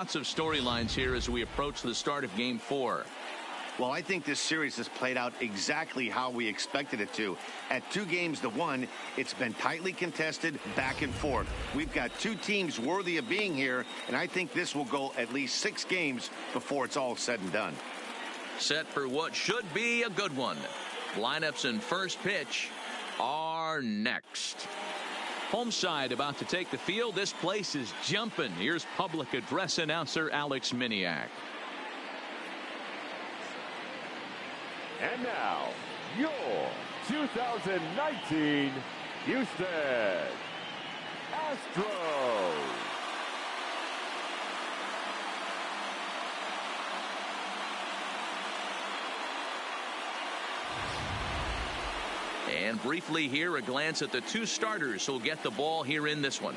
Lots of storylines here as we approach the start of Game 4. Well, I think this series has played out exactly how we expected it to. At 2-1, it's been tightly contested, back and forth. We've got two teams worthy of being here, and I think this will go at least 6 games before it's all said and done. Set for what should be a good one. Lineups and first pitch are next. Home side about to take the field. This place is jumping. Here's public address announcer Alex Miniak. And now, your 2019 Houston Astros. And briefly here, a glance at the 2 starters who'll get the ball here in this one.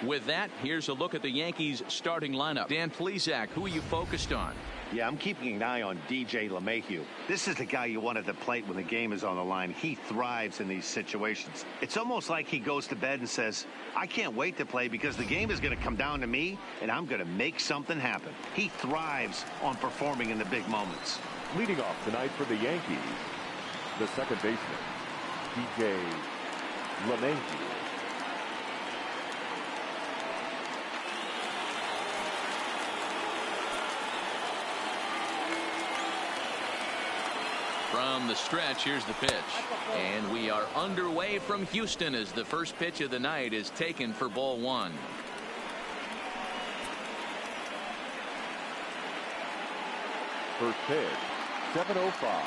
With that, here's a look at the Yankees starting lineup. Dan Plesac, who are you focused on? Yeah, I'm keeping an eye on DJ LeMahieu. This is the guy you want at the plate when the game is on the line. He thrives in these situations. It's almost like he goes to bed and says, I can't wait to play because the game is going to come down to me and I'm going to make something happen. He thrives on performing in the big moments. Leading off tonight for the Yankees, the second baseman, DJ LeMahieu. From the stretch, here's the pitch. And we are underway from Houston as the first pitch of the night is taken for ball 1. First pitch, 7:05.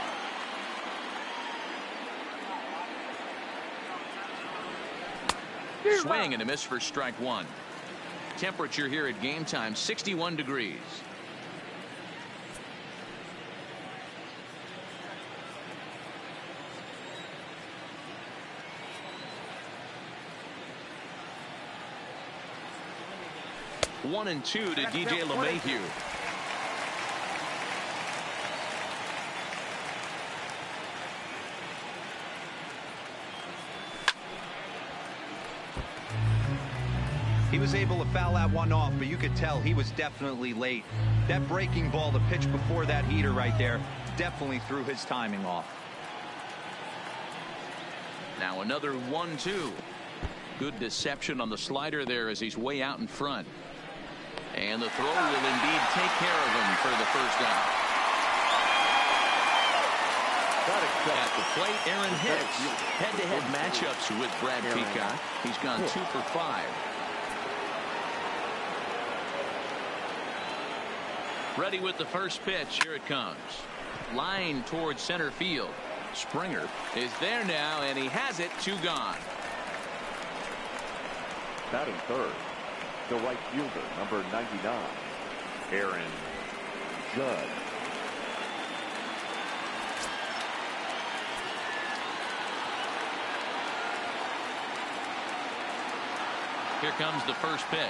Swing and a miss for strike 1. Temperature here at game time, 61 degrees. One and 2 to DJ LeMahieu. He was able to foul that one off, but you could tell he was definitely late. That breaking ball, the pitch before that heater right there, definitely threw his timing off. Now another 1-2. Good deception on the slider there as he's way out in front. And the throw will indeed take care of him for the first out. At the plate, Aaron Hicks. Head-to-head matchups with Brad Peacock. He's gone 2 for 5. Ready with the first pitch. Here it comes. Line towards center field. Springer is there now, and he has it. 2 gone. Batting third, the right fielder, number 99, Aaron Judge. Here comes the first pitch.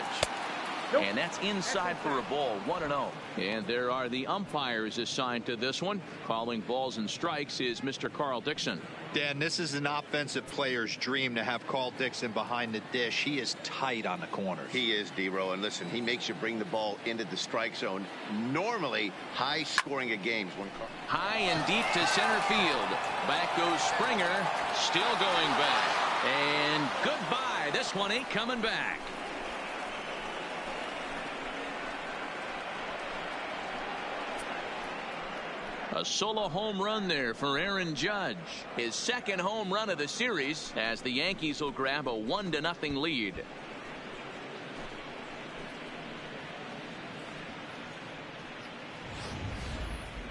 And that's inside for a ball, 1-0. And there are the umpires assigned to this one. Calling balls and strikes is Mr. Carl Dixon. Dan, this is an offensive player's dream to have Carl Dixon behind the dish. He is tight on the corners. He is, D-Row. And listen, he makes you bring the ball into the strike zone. Normally, high scoring of games. High and deep to center field. Back goes Springer. Still going back. And goodbye. This one ain't coming back. A solo home run there for Aaron Judge. His second home run of the series as the Yankees will grab a 1-0 lead.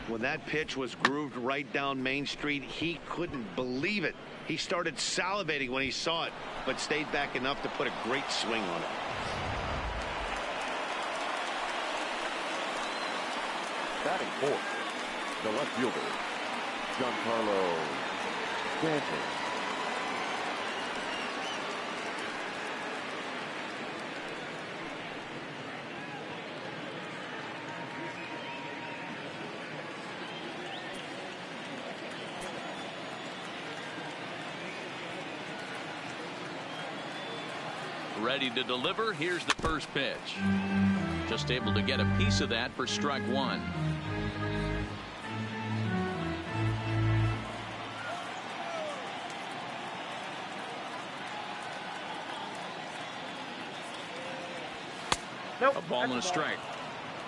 When that pitch was grooved right down Main Street, he couldn't believe it. He started salivating when he saw it, but stayed back enough to put a great swing on it. Batting fourth, the left fielder, Giancarlo Stanton. ready to deliver. Here's the first pitch. Just able to get a piece of that for strike one. Nope, a ball and a strike.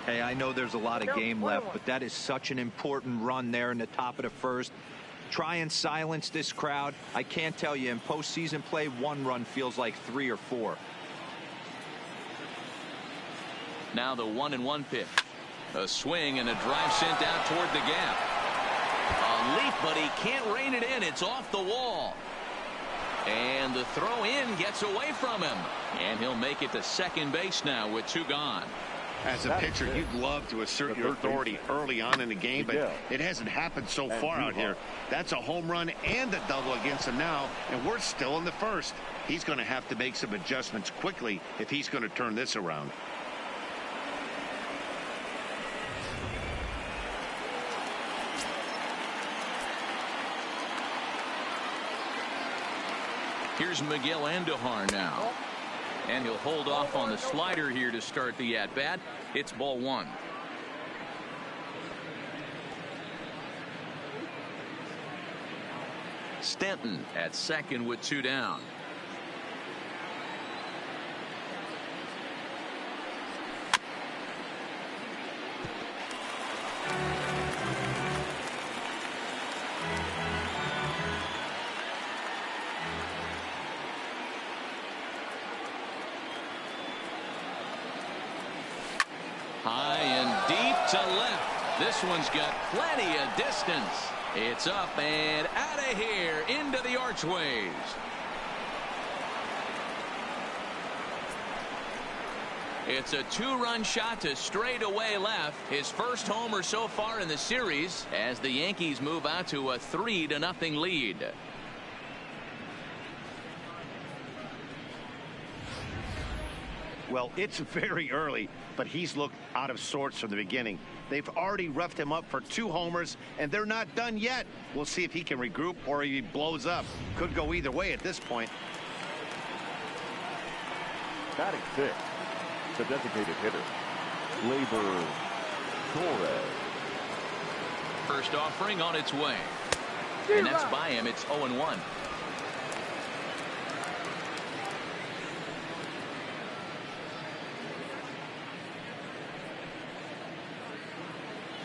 Hey, I know there's a lot of game left, but that is such an important run there in the top of the first. Try and silence this crowd. I can't tell you, in postseason play, one run feels like 3 or 4. Now the 1-1 pitch. A swing and a drive sent out toward the gap. A leap, but he can't rein it in. It's off the wall. And the throw in gets away from him. And he'll make it to second base now with 2 gone. As a pitcher, you'd love to assert your authority early on in the game, but it hasn't happened so far out here. That's a home run and a double against him now, and we're still in the first. He's going to have to make some adjustments quickly if he's going to turn this around. Here's Miguel Andujar now. And he'll hold off on the slider here to start the at-bat. It's ball 1. Stanton at second with 2 down. High and deep to left. This one's got plenty of distance. It's up and out of here into the archways. It's a 2-run shot to straightaway left. His first homer so far in the series as the Yankees move out to a 3-0 lead. Well, it's very early, but he's looked out of sorts from the beginning. They've already roughed him up for 2 homers, and they're not done yet. We'll see if he can regroup or he blows up. Could go either way at this point. Batting 6, the designated hitter, Labor Torres. First offering on its way. And that's by him. It's 0-1.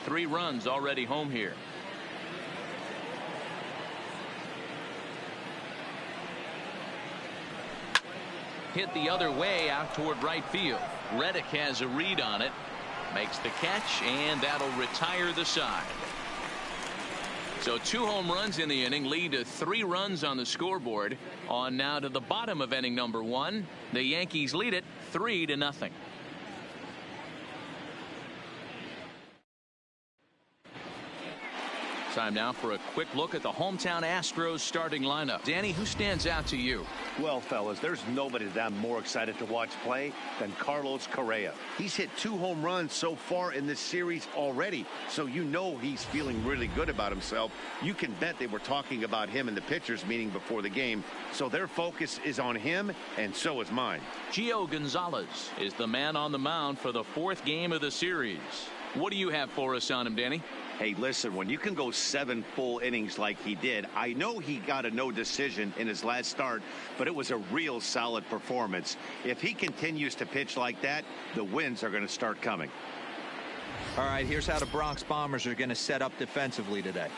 Three runs already home here. Hit the other way out toward right field. Reddick has a read on it. Makes the catch, and that'll retire the side. So 2 home runs in the inning lead to 3 runs on the scoreboard. On now to the bottom of inning number 1. The Yankees lead it 3-0. Time now for a quick look at the hometown Astros starting lineup. Danny, who stands out to you? Well, fellas, there's nobody that I'm more excited to watch play than Carlos Correa. He's hit 2 home runs so far in this series already, so you know he's feeling really good about himself. You can bet they were talking about him in the pitchers meeting before the game, so their focus is on him, and so is mine. Gio Gonzalez is the man on the mound for the 4th game of the series. What do you have for us on him, Danny? Hey, listen, when you can go 7 full innings like he did, I know he got a no decision in his last start, but it was a real solid performance. If he continues to pitch like that, the wins are going to start coming. All right, here's how the Bronx Bombers are going to set up defensively today.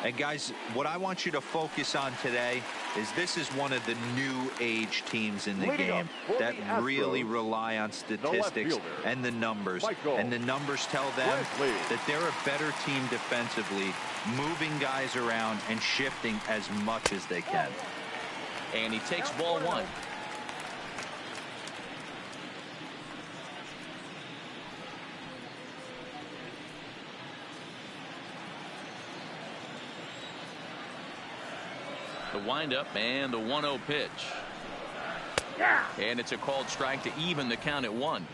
And guys, what I want you to focus on today is this is one of the new age teams in the game that really rely on statistics and the numbers. And the numbers tell them that they're a better team defensively, moving guys around and shifting as much as they can. And he takes ball 1. The windup and the 1-0 pitch. And it's a called strike to even the count at 1.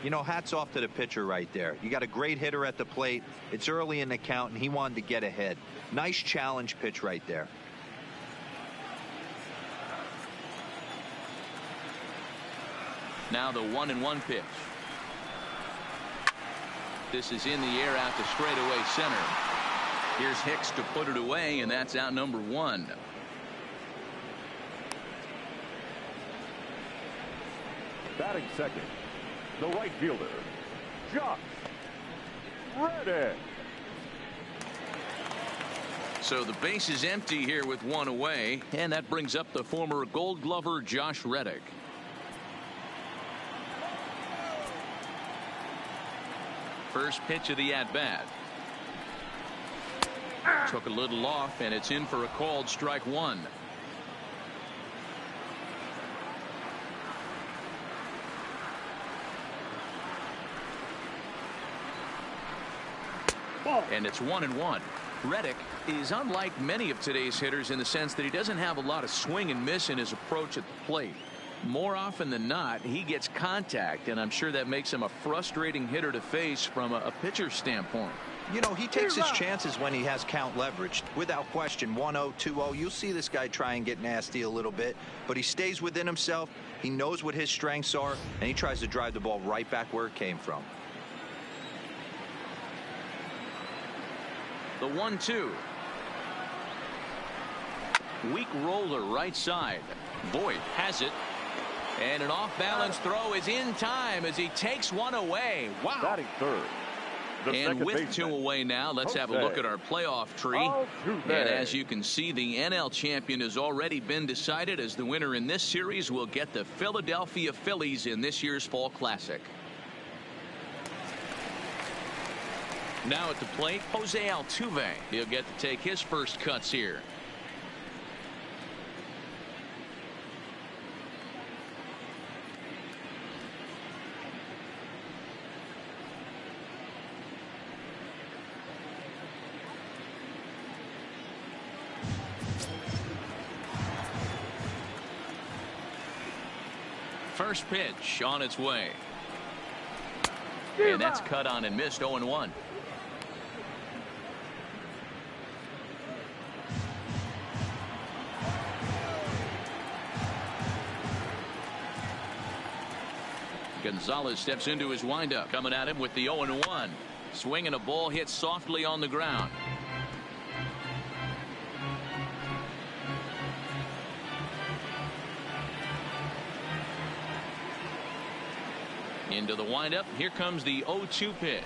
You know, hats off to the pitcher right there. You got a great hitter at the plate. It's early in the count, and he wanted to get ahead. Nice challenge pitch right there. Now the 1-1 pitch. This is in the air out to straightaway center. Here's Hicks to put it away, and that's out number 1. Batting second, the right fielder, Josh Reddick. So the base is empty here with 1 away, and that brings up the former Gold Glover Josh Reddick. First pitch of the at-bat. Took a little off, and it's in for a called strike 1. And it's 1-1. Reddick is unlike many of today's hitters in the sense that he doesn't have a lot of swing and miss in his approach at the plate. More often than not, he gets contact, and I'm sure that makes him a frustrating hitter to face from a pitcher's standpoint. You know, he takes his chances when he has count leveraged. Without question, 1-0, 2-0. You'll see this guy try and get nasty a little bit, but he stays within himself. He knows what his strengths are, and he tries to drive the ball right back where it came from. The 1-2. Weak roller right side. Voit has it. And an off-balance throw is in time as he takes 1 away. Wow. Batting third. And with 2 away now, let's have a look at our playoff tree. And as you can see, the NL champion has already been decided, as the winner in this series will get the Philadelphia Phillies in this year's Fall Classic. Now at the plate, Jose Altuve. He'll get to take his first cuts here. First pitch on its way. And that's cut on and missed. 0-1. Gonzalez steps into his windup, coming at him with the 0-1. Swing and a ball hit softly on the ground. Into the windup. Here comes the 0-2 pitch.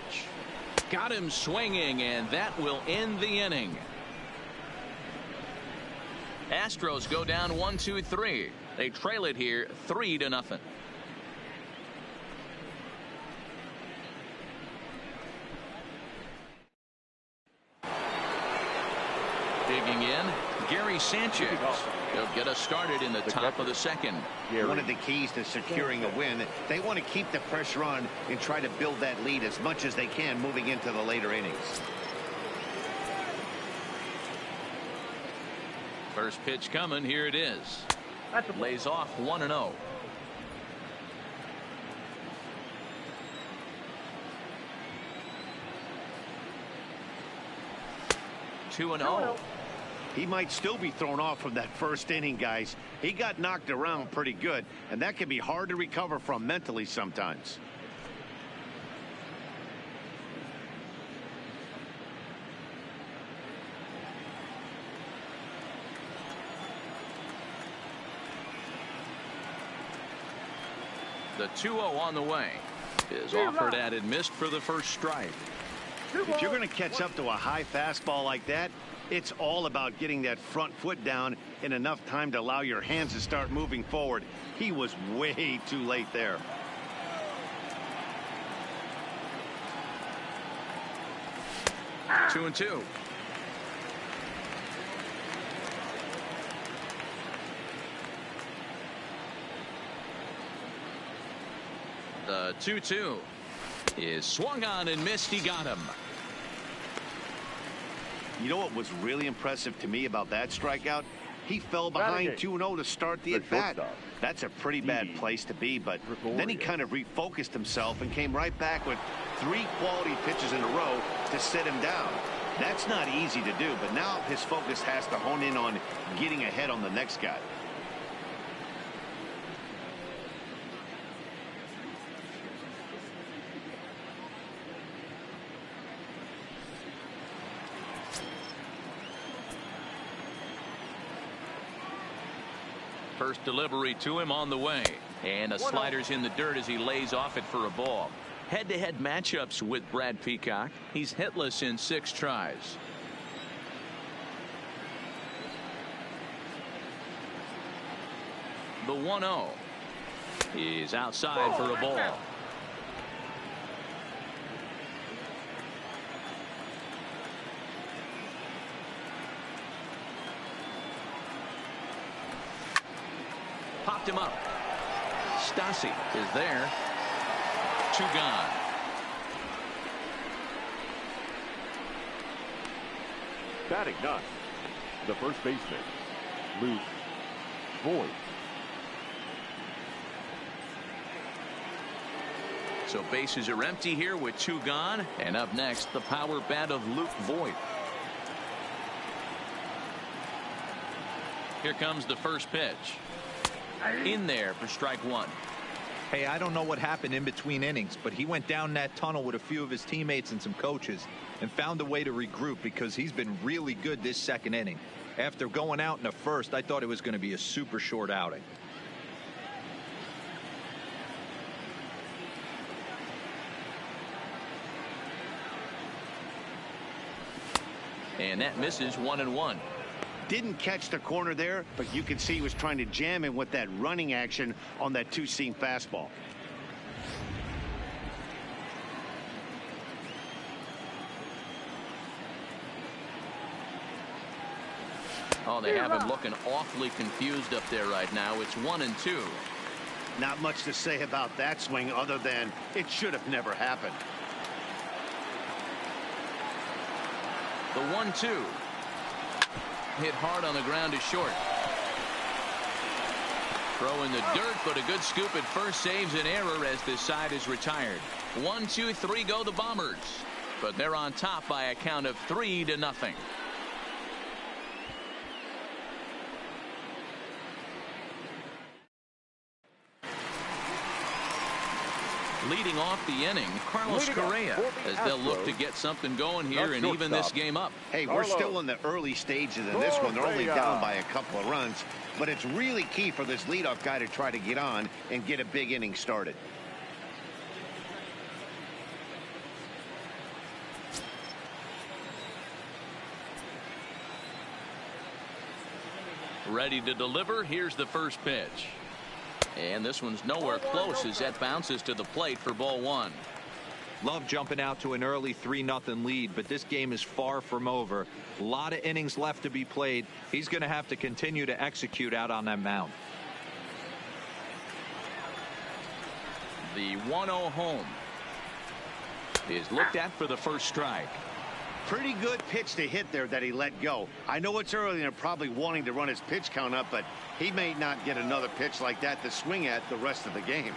Got him swinging, and that will end the inning. Astros go down 1-2-3. They trail it here 3-0. Digging in, Gary Sanchez. He'll get us started in the top of the second. One of the keys to securing a win, they want to keep the pressure on and try to build that lead as much as they can moving into the later innings. First pitch coming. Here it is. Lays off 1-0. Two and 0. He might still be thrown off from that first inning, guys. He got knocked around pretty good, and that can be hard to recover from mentally sometimes. The 2-0 on the way is offered at and missed for the first strike. If you're going to catch up to a high fastball like that, it's all about getting that front foot down in enough time to allow your hands to start moving forward. He was way too late there. Two and 2. The 2-2 is swung on and missed. He got him. You know what was really impressive to me about that strikeout? He fell behind 2-0 to start the at-bat. That's a pretty bad place to be, but then he kind of refocused himself and came right back with 3 quality pitches in a row to set him down. That's not easy to do, but now his focus has to hone in on getting ahead on the next guy. First delivery to him on the way. And a slider's in the dirt as he lays off it for a ball. Head-to-head matchups with Brad Peacock. He's hitless in 6 tries. The 1-0 is outside for a ball. Popped him up. Stasi is there. 2 gone. Batting ninth, the first baseman, Luke Voigt. So bases are empty here with 2 gone. And up next, the power bat of Luke Voigt. Here comes the first pitch. In there for strike 1. Hey, I don't know what happened in between innings, but he went down that tunnel with a few of his teammates and some coaches and found a way to regroup because he's been really good this second inning. After going out in the first, I thought it was going to be a super short outing. And that misses 1-1. Didn't catch the corner there, but you can see he was trying to jam him with that running action on that 2-seam fastball. Oh, they have him looking awfully confused up there right now. It's 1-2. Not much to say about that swing other than it should have never happened. The 1-2. Hit hard on the ground to short. Throw in the dirt, but a good scoop at first saves an error as this side is retired. 1, 2, 3 go the Bombers. But they're on top by a count of 3-0. Leading off the inning, Carlos Correa, as they'll look to get something going here and even this game up. Hey, we're still in the early stages in this one. They're only down by a couple of runs, but it's really key for this leadoff guy to try to get on and get a big inning started. Ready to deliver. Here's the first pitch. And this one's nowhere close as that bounces to the plate for ball 1. Love jumping out to an early 3-0 lead, but this game is far from over. A lot of innings left to be played. He's going to have to continue to execute out on that mound. The 1-0 home is looked at for the first strike. Pretty good pitch to hit there that he let go. I know it's early and they're probably wanting to run his pitch count up, but he may not get another pitch like that to swing at the rest of the game.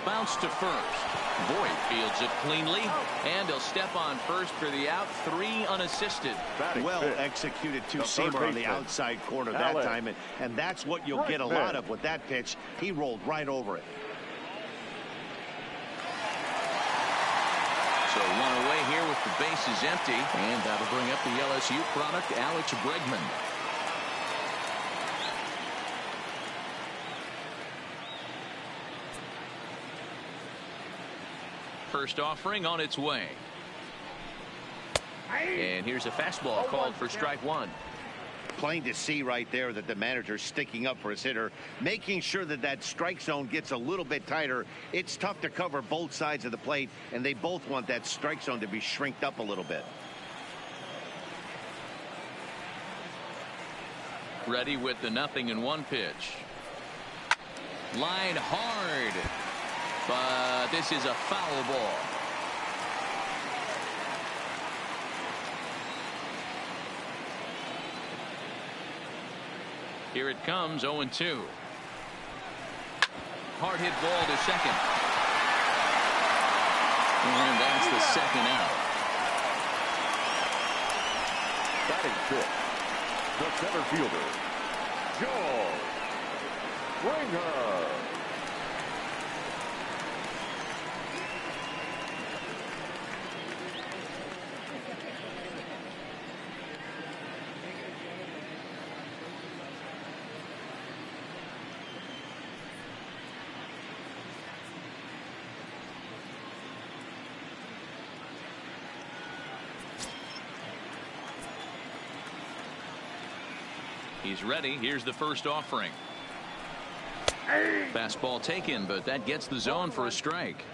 Bounce to first. Voigt fields it cleanly, and he'll step on first for the out. 3 unassisted. Well executed two-seamer on the outside corner that time, and that's what you'll get a lot of with that pitch. He rolled right over it. So 1 away here with the bases empty, and that'll bring up the LSU product, Alex Bregman. First offering on its way. And here's a fastball called for strike 1. Plain to see right there that the manager's sticking up for his hitter, making sure that that strike zone gets a little bit tighter. It's tough to cover both sides of the plate, and they both want that strike zone to be shrinked up a little bit. Ready with the 0-1 pitch. Line hard, but this is a foul ball. Here it comes, 0-2. Hard hit ball to second. And that's the second out. Batting fifth, the center fielder, George Springer. He's ready. Here's the first offering. Fastball taken, but that gets the zone for a strike.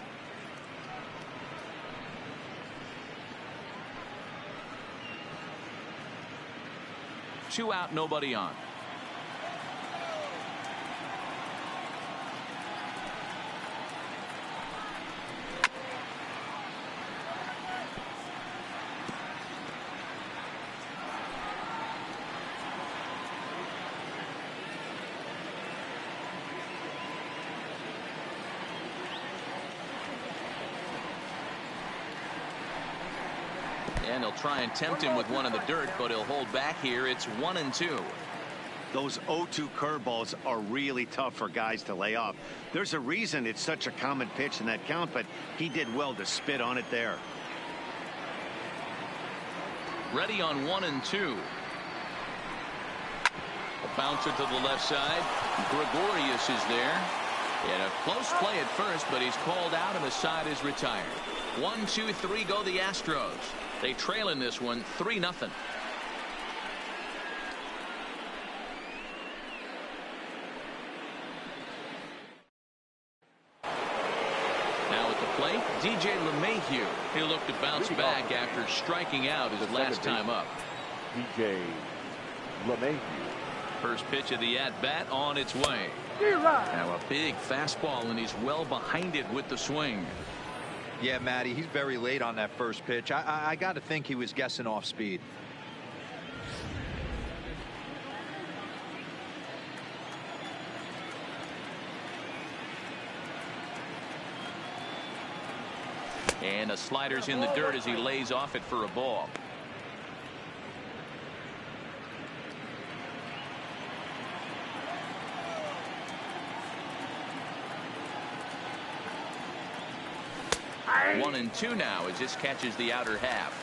Two out, nobody on. And he'll try and tempt him with one in the dirt, but he'll hold back here. It's 1-2. Those 0-2 curveballs are really tough for guys to lay off. There's a reason it's such a common pitch in that count, but he did well to spit on it there. Ready on 1-2. A bouncer to the left side. Gregorius is there. He had a close play at first, but he's called out and the side is retired. 1-2-3 go the Astros. They trail in this one 3-0. Now at the plate, DJ LeMahieu. He'll look to bounce back after striking out his last time up. DJ LeMahieu. First pitch of the at-bat on its way. Now a big fastball, and he's well behind it with the swing. Yeah, Matty, he's very late on that first pitch. I got to think he was guessing off speed. And a slider's in the dirt as he lays off it for a ball. One and two now as this catches the outer half.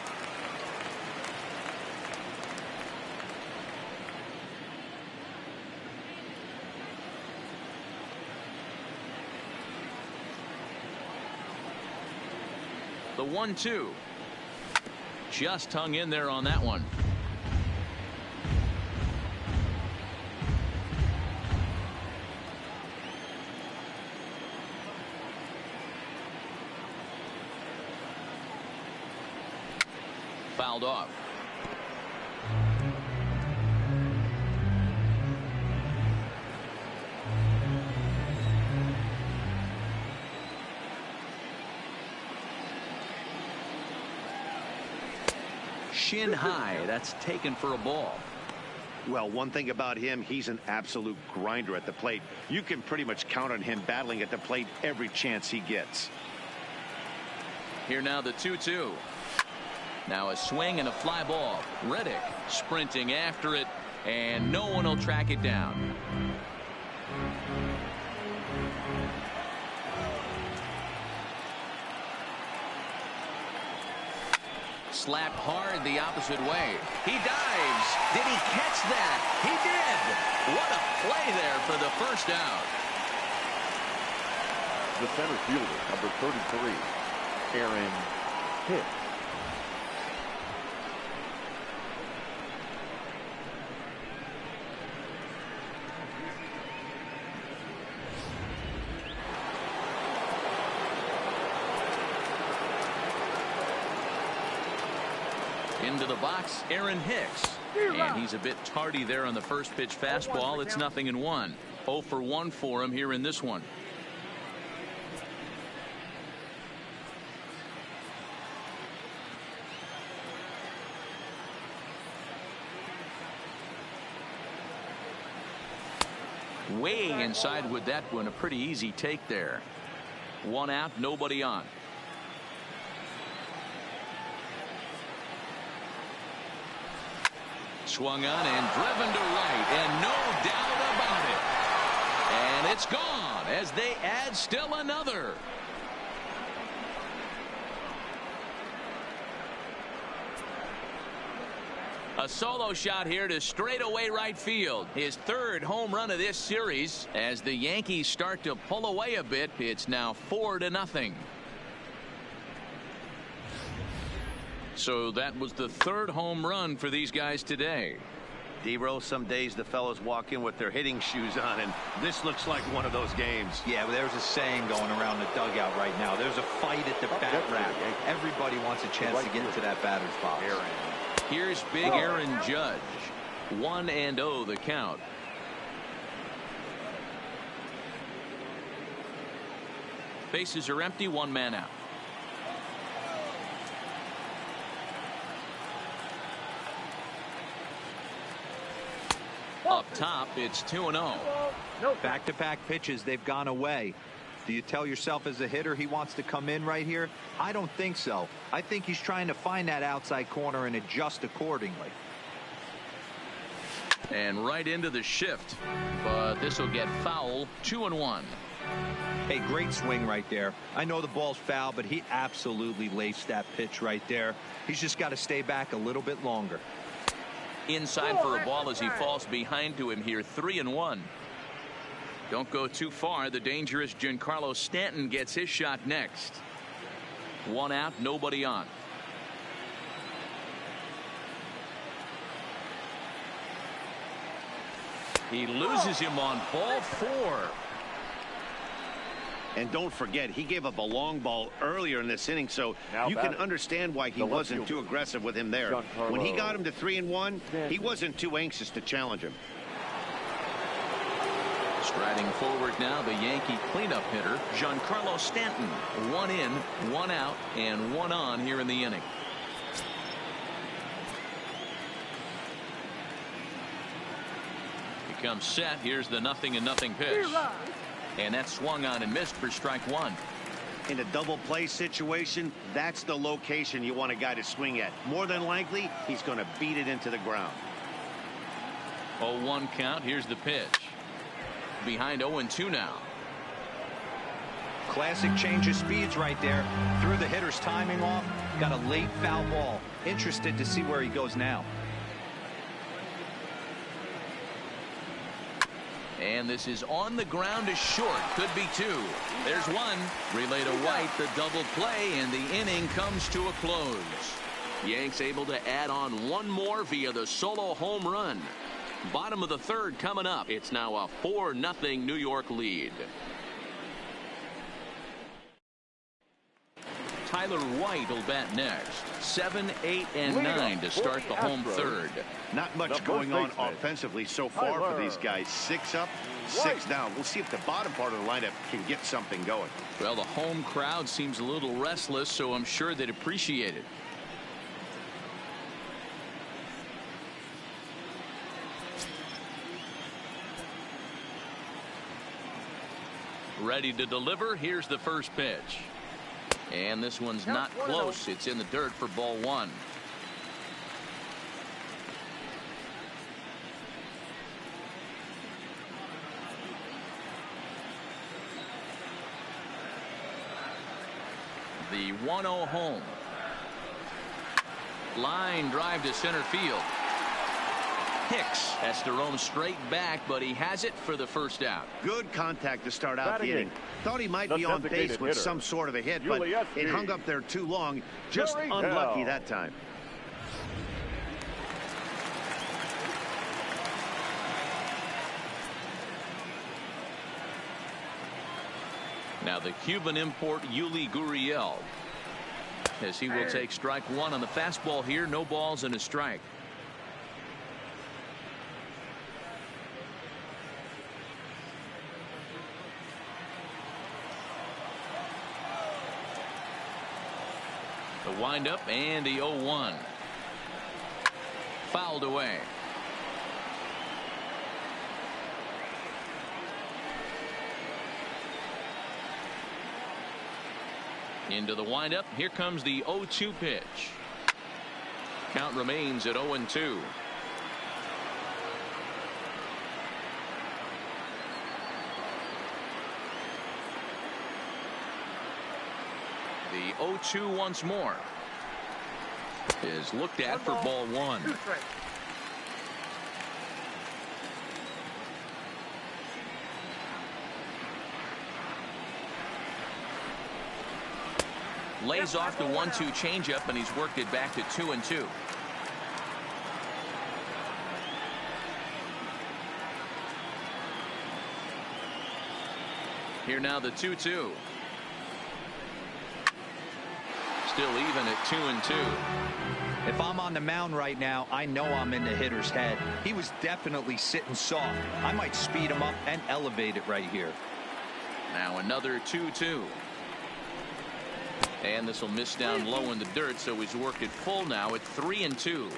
The 1-2 just hung in there on that one. Fouled off. Shin high. That's taken for a ball. Well, one thing about him, he's an absolute grinder at the plate. You can pretty much count on him battling at the plate every chance he gets. Here now the 2-2. Now a swing and a fly ball. Reddick sprinting after it, and no one will track it down. Slapped hard the opposite way. He dives. Did he catch that? He did. What a play there for the first out. The center fielder, number 33, Aaron Hicks. Into the box, Aaron Hicks. And he's a bit tardy there on the first pitch fastball. It's 0-1. 0 for 1 for him here in this one. Way inside with that one. A pretty easy take there. 1 out, nobody on. Swung on and driven to right, and no doubt about it. And it's gone as they add still another. A solo shot here to straightaway right field. His third home run of this series. As the Yankees start to pull away a bit, it's now 4-0. So that was the third home run for these guys today. D-Rose, some days the fellows walk in with their hitting shoes on, and this looks like one of those games. Yeah, well, there's a saying going around the dugout right now. There's a fight at the bat rack. Everybody wants a chance to get into that batter's box. Here's big Aaron Judge. 1-0 the count. Bases are empty, one man out. Up top, it's 2-0. Back-to-back pitches, they've gone away. Do you tell yourself as a hitter he wants to come in right here? I don't think so. I think he's trying to find that outside corner and adjust accordingly. And right into the shift. But this will get foul. 2-1. Hey, great swing right there. I know the ball's foul, but he absolutely laced that pitch right there. He's just got to stay back a little bit longer. Inside for a ball as he falls behind to him here. 3-1. Don't go too far. The dangerous Giancarlo Stanton gets his shot next. One out, nobody on. He loses him on ball 4. And don't forget, he gave up a long ball earlier in this inning, so you can understand why he wasn't too aggressive with him there. When he got him to 3-1, he wasn't too anxious to challenge him. Striding forward now, the Yankee cleanup hitter, Giancarlo Stanton. 1 in, 1 out, and 1 on here in the inning. He comes set. Here's the 0-0 pitch. And that swung on and missed for strike 1. In a double play situation, that's the location you want a guy to swing at. More than likely, he's going to beat it into the ground. 0-1 count. Here's the pitch. Behind 0-2 now. Classic change of speeds right there. Threw the hitter's timing off. Got a late foul ball. Interested to see where he goes now. And this is on the ground to short. Could be 2. There's 1. Relay to White, the double play, and the inning comes to a close. Yanks able to add on 1 more via the solo home run. Bottom of the 3rd coming up. It's now a 4-0 New York lead. Tyler White will bat next. 7, 8, and 9 to start the home 3rd. Not much going on offensively so far for these guys. 6 up, 6 down. We'll see if the bottom part of the lineup can get something going. Well, the home crowd seems a little restless, so I'm sure they'd appreciate it. Ready to deliver. Here's the first pitch. And this one's not close. It's in the dirt for ball 1. The 1-0 home. Line drive to center field. Hicks has to roam straight back, but he has it for the first out. Good contact to start out the inning. Thought he might be on base with some sort of a hit, but it hung up there too long. Just unlucky that time. Now the Cuban import Yuli Gurriel, as he will take strike 1 on the fastball here. No balls and a strike. The windup and the 0-1. Fouled away. Into the windup. Here comes the 0-2 pitch. Count remains at 0-2. The 0-2 once more is looked at for ball 1. Lays off the 1-2 changeup, and he's worked it back to 2-2. Here now the 2-2. Still even at 2-2. If I'm on the mound right now, I know I'm in the hitter's head. He was definitely sitting soft. I might speed him up and elevate it right here. Now another 2-2. And this will miss down low in the dirt, so he's worked it full now at 3-2.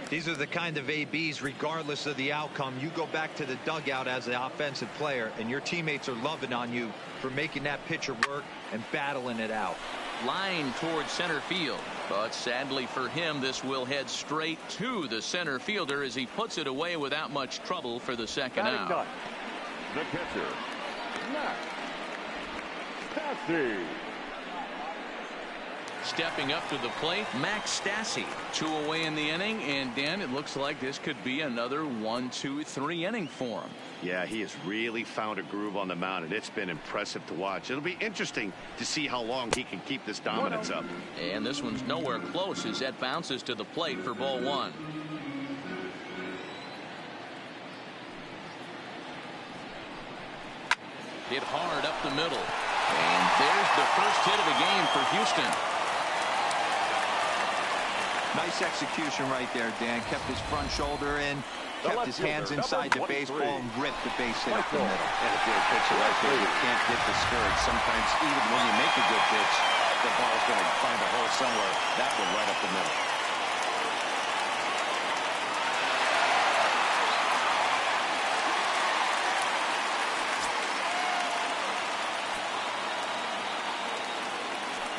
These are the kind of ABs, regardless of the outcome, you go back to the dugout as the offensive player, and your teammates are loving on you for making that pitcher work and battling it out. Line towards center field, but sadly for him, this will head straight to the center fielder as he puts it away without much trouble for the second out. Done. The pitcher, Max Stassi. Stepping up to the plate, Max Stassi. 2 away in the inning, and Dan, it looks like this could be another 1-2-3 inning for him. Yeah, he has really found a groove on the mound, and it's been impressive to watch. It'll be interesting to see how long he can keep this dominance up. And this one's nowhere close as that bounces to the plate for ball 1. Hit hard up the middle. And there's the first hit of the game for Houston. Nice execution right there, Dan. Kept his front shoulder in, kept his hands inside the baseball, and ripped the base hit up the middle. And if you're a pitcher right there, you can't get discouraged. Sometimes even when you make a good pitch, the ball's going to find a hole somewhere. That one right up the middle.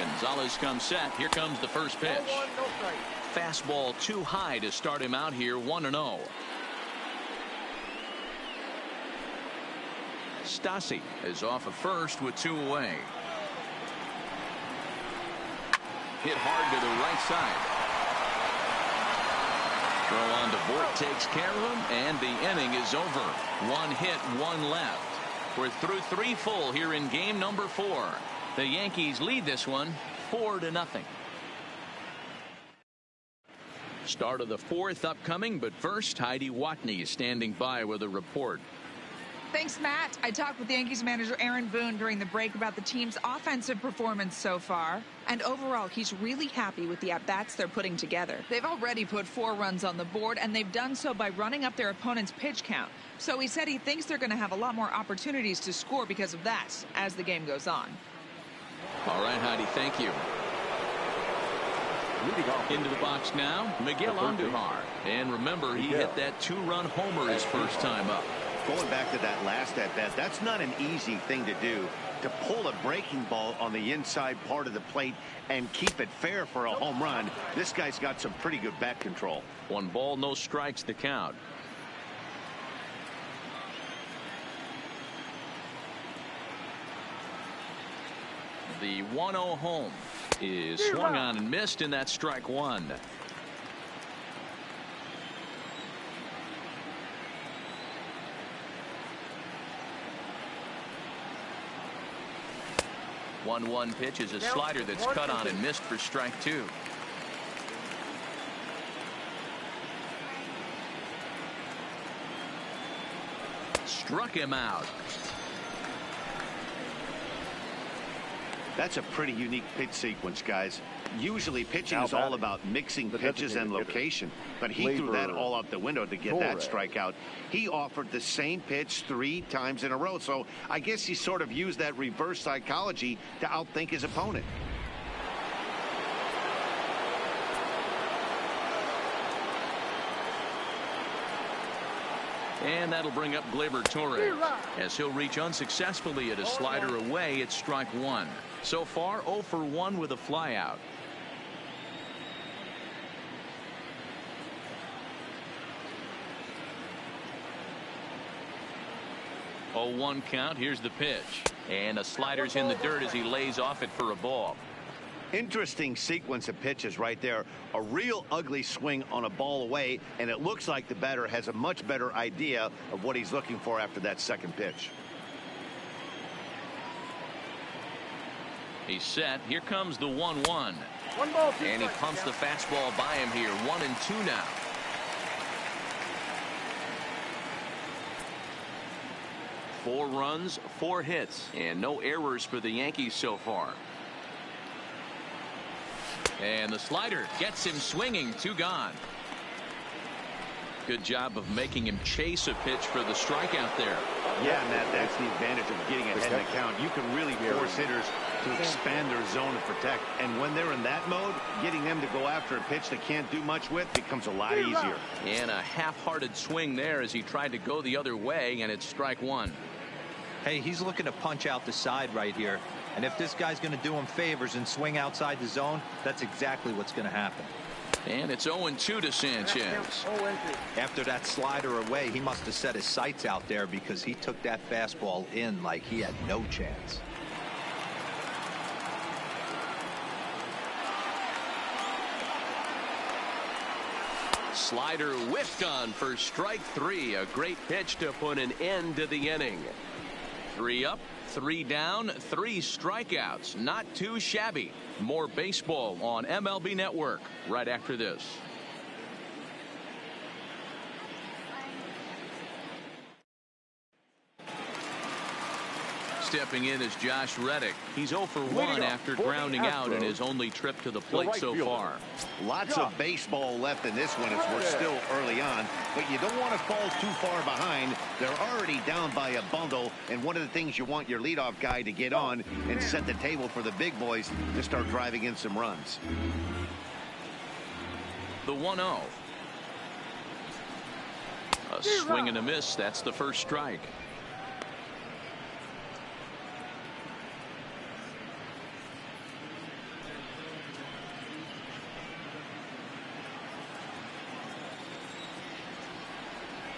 Gonzalez comes set. Here comes the first pitch. Fastball too high to start him out here, 1-0. Stassi is off of first with 2 away. Hit hard to the right side. Throw on to Vogt takes care of him, and the inning is over. 1 hit, 1 left. We're through 3 full here in game number 4. The Yankees lead this one 4-0. Start of the 4th upcoming, but first, Heidi Watney is standing by with a report. Thanks, Matt. I talked with Yankees manager Aaron Boone during the break about the team's offensive performance so far. And overall, he's really happy with the at-bats they're putting together. They've already put 4 runs on the board, and they've done so by running up their opponent's pitch count. So he said he thinks they're going to have a lot more opportunities to score because of that as the game goes on. All right, Heidi, thank you. Into the box now, Miguel Andujar. And remember, he hit that 2-run homer his first time up. Going back to that last at-bat, that's not an easy thing to do, to pull a breaking ball on the inside part of the plate and keep it fair for a home run. This guy's got some pretty good bat control. 1 ball, no strikes the count. The 1-0 home is swung on and missed, and that's strike 1. One pitch is a slider that's cut on and missed for strike 2. Struck him out. That's a pretty unique pitch sequence, guys. Usually pitching is all about mixing pitches and location, but he threw that all out the window to get that strikeout. He offered the same pitch 3 times in a row, so I guess he sort of used that reverse psychology to outthink his opponent. And that'll bring up Gleyber Torres as he'll reach unsuccessfully at a slider away. It's strike 1. So far 0 for 1 with a flyout. Oh, 1 count. Here's the pitch, and a slider's in the dirt as he lays off it for a ball. Interesting sequence of pitches right there. A real ugly swing on a ball away, and it looks like the batter has a much better idea of what he's looking for after that second pitch. He's set. Here comes the 1-1. And he pumps the fastball by him here. 1-2 now. 4 runs, 4 hits, and no errors for the Yankees so far. And the slider gets him swinging. 2 gone. Good job of making him chase a pitch for the strikeout there. Yeah, Matt, that's the advantage of getting ahead in the count. You can really force hitters to expand their zone and protect. And when they're in that mode, getting them to go after a pitch they can't do much with becomes a lot easier. And a half-hearted swing there as he tried to go the other way, and it's strike 1. Hey, he's looking to punch out the side right here. And if this guy's going to do him favors and swing outside the zone, that's exactly what's going to happen. And it's 0-2 to Sanchez. After that slider away, he must have set his sights out there because he took that fastball in like he had no chance. Slider whiffed on for strike 3. A great pitch to put an end to the inning. 3 up, 3 down, 3 strikeouts. Not too shabby. More baseball on MLB Network right after this. Stepping in is Josh Reddick. He's 0 for 1 after grounding out in his only trip to the plate so far. Lots of baseball left in this one as we're still early on, but you don't want to fall too far behind. They're already down by a bundle, and one of the things you want your leadoff guy to get on and set the table for the big boys to start driving in some runs. The 1-0. A swing and a miss. That's the first strike.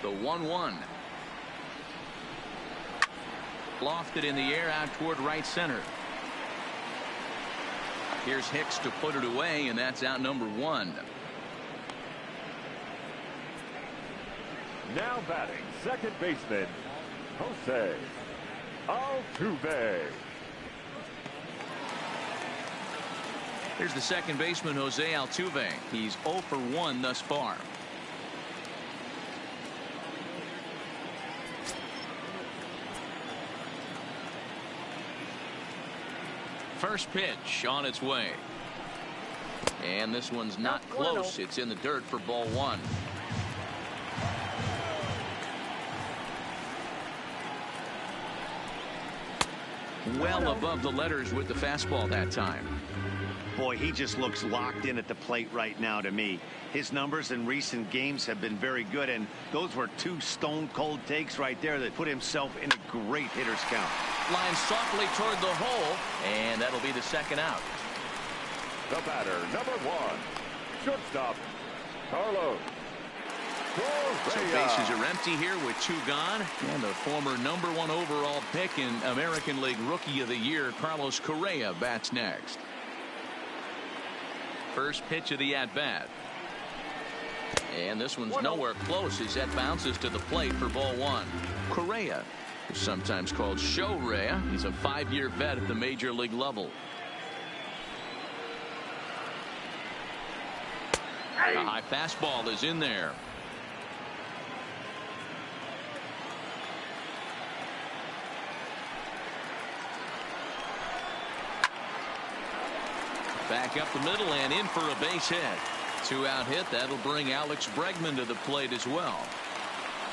The 1-1. Lofted in the air out toward right center. Here's Hicks to put it away, and that's out number 1. Now batting, second baseman, Jose Altuve. Here's the second baseman, Jose Altuve. He's 0 for 1 thus far. First pitch on its way. And this one's not close. It's in the dirt for ball 1. Well above the letters with the fastball that time. Boy, he just looks locked in at the plate right now to me. His numbers in recent games have been very good, and those were 2 stone-cold takes right there that put himself in a great hitter's count. Line softly toward the hole, and that'll be the second out. The batter, number 1, shortstop, Carlos Correa. So bases are empty here with 2 gone, and the former number 1 overall pick in American League Rookie of the Year, Carlos Correa, bats next. First pitch of the at-bat. And this one's nowhere close as that bounces to the plate for ball 1. Correa, sometimes called Show-Rea. He's a 5-year vet at the major league level. A high fastball is in there. Back up the middle and in for a base hit. 2-out hit. That'll bring Alex Bregman to the plate as well.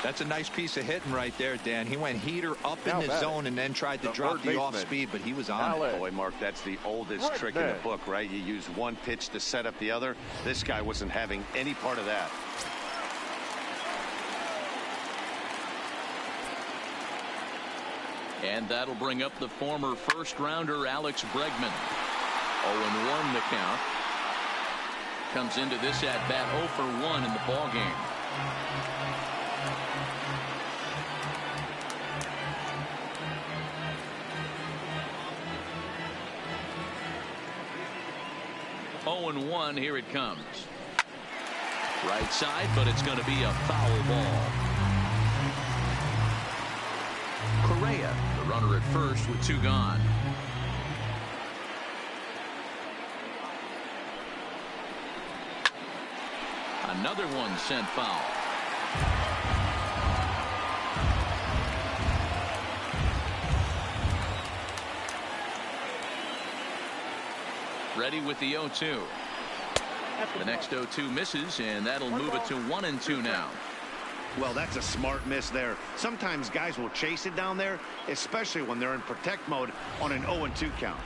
That's a nice piece of hitting right there, Dan. He went heater up in the zone and then tried to drop the off speed, but he was on it. Boy, Mark, that's the oldest trick in the book, right? You use one pitch to set up the other. This guy wasn't having any part of that. And that'll bring up the former first-rounder Alex Bregman. 0-1 the count. Comes into this at-bat 0 for 1 in the ballgame. And 1, here it comes. Right side, but it's going to be a foul ball. Correa, the runner at first with 2 gone. Another one sent foul. Ready with the 0-2. The next 0-2 misses, and that'll move it to 1-2 now. Well, that's a smart miss there. Sometimes guys will chase it down there, especially when they're in protect mode on an 0-2 count.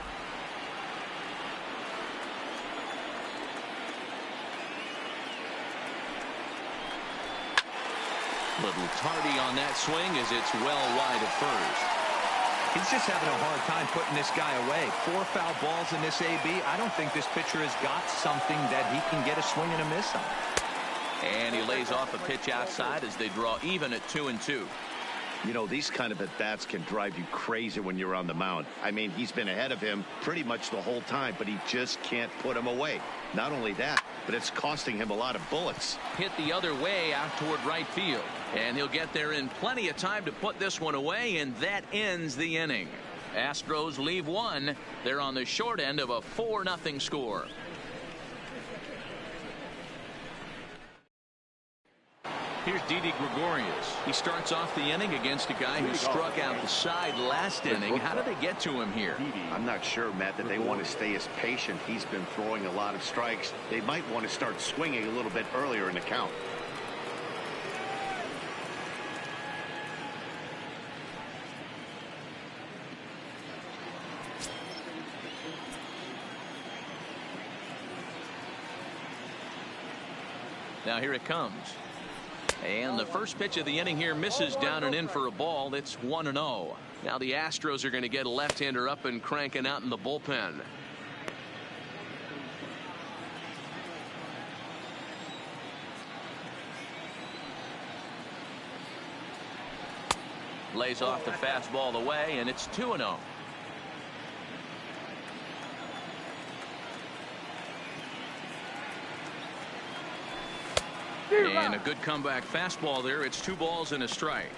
Little tardy on that swing as it's well wide of first. He's just having a hard time putting this guy away. 4 foul balls in this AB. I don't think this pitcher has got something that he can get a swing and a miss on. And he lays off a pitch outside as they draw even at 2-2. You know, these kind of at-bats can drive you crazy when you're on the mound. I mean, he's been ahead of him pretty much the whole time, but he just can't put him away. Not only that, but it's costing him a lot of bullets. Hit the other way out toward right field. And he'll get there in plenty of time to put this one away, and that ends the inning. Astros leave one. They're on the short end of a 4-0 score. Here's Didi Gregorius. He starts off the inning against a guy who struck out the side last inning. How did they get to him here? I'm not sure, Matt, that they want to stay as patient. He's been throwing a lot of strikes. They might want to start swinging a little bit earlier in the count. Now here it comes. And the first pitch of the inning here misses down and in for a ball. It's 1-0. Now the Astros are going to get a left-hander up and cranking out in the bullpen. Lays off the fastball away, and it's 2-0. And a good comeback fastball there. It's 2 balls and a strike.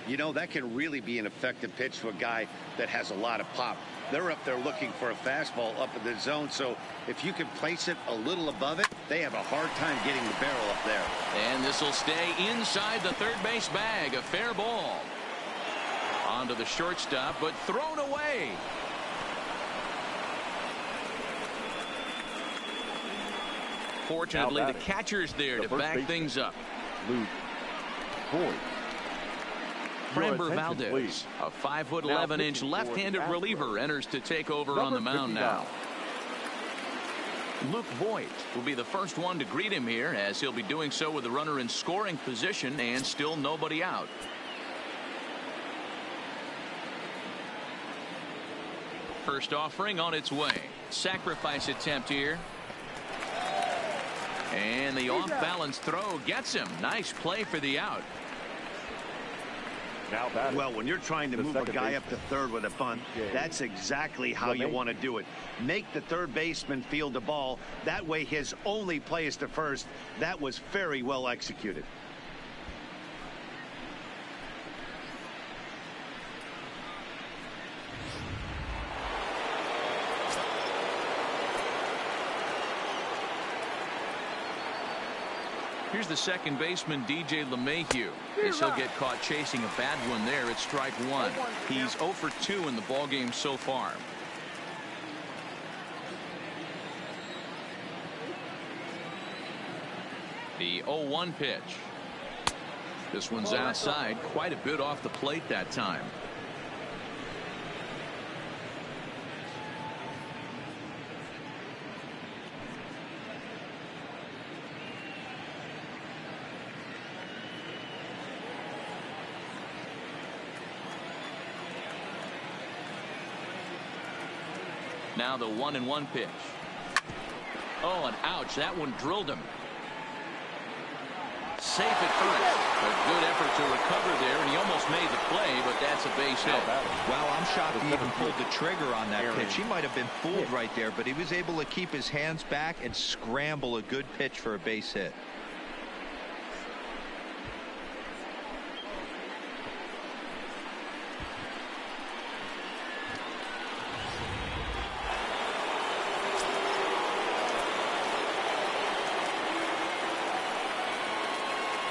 You know, that can really be an effective pitch to a guy that has a lot of pop. They're up there looking for a fastball up in the zone, so if you can place it a little above it, they have a hard time getting the barrel up there. And this will stay inside the third base bag. A fair ball. Onto the shortstop, but thrown away. Fortunately, the catcher's there to back things up. Luke Voigt. Framber Valdez, a 5'11" left-handed reliever, enters to take over on the mound now. Luke Voigt will be the first one to greet him here, as he'll be doing so with the runner in scoring position and still nobody out. First offering on its way. Sacrifice attempt here. And the off-balance throw gets him. Nice play for the out. Well, when you're trying to move a guy up to third with a bunt, that's exactly how you want to do it. Make the third baseman field the ball. That way his only play is to first. That was very well executed. Here's the second baseman, DJ LeMahieu. Guess he'll get caught chasing a bad one there. It's strike 1. He's 0 for 2 in the ballgame so far. The 0-1 pitch. This one's outside, quite a bit off the plate that time. Now the 1-1 pitch. Oh, and ouch, that one drilled him. Safe at first. A good effort to recover there, and he almost made the play, but that's a base hit. Wow, I'm shocked he even pulled the trigger on that pitch. He might have been fooled right there, but he was able to keep his hands back and scramble a good pitch for a base hit.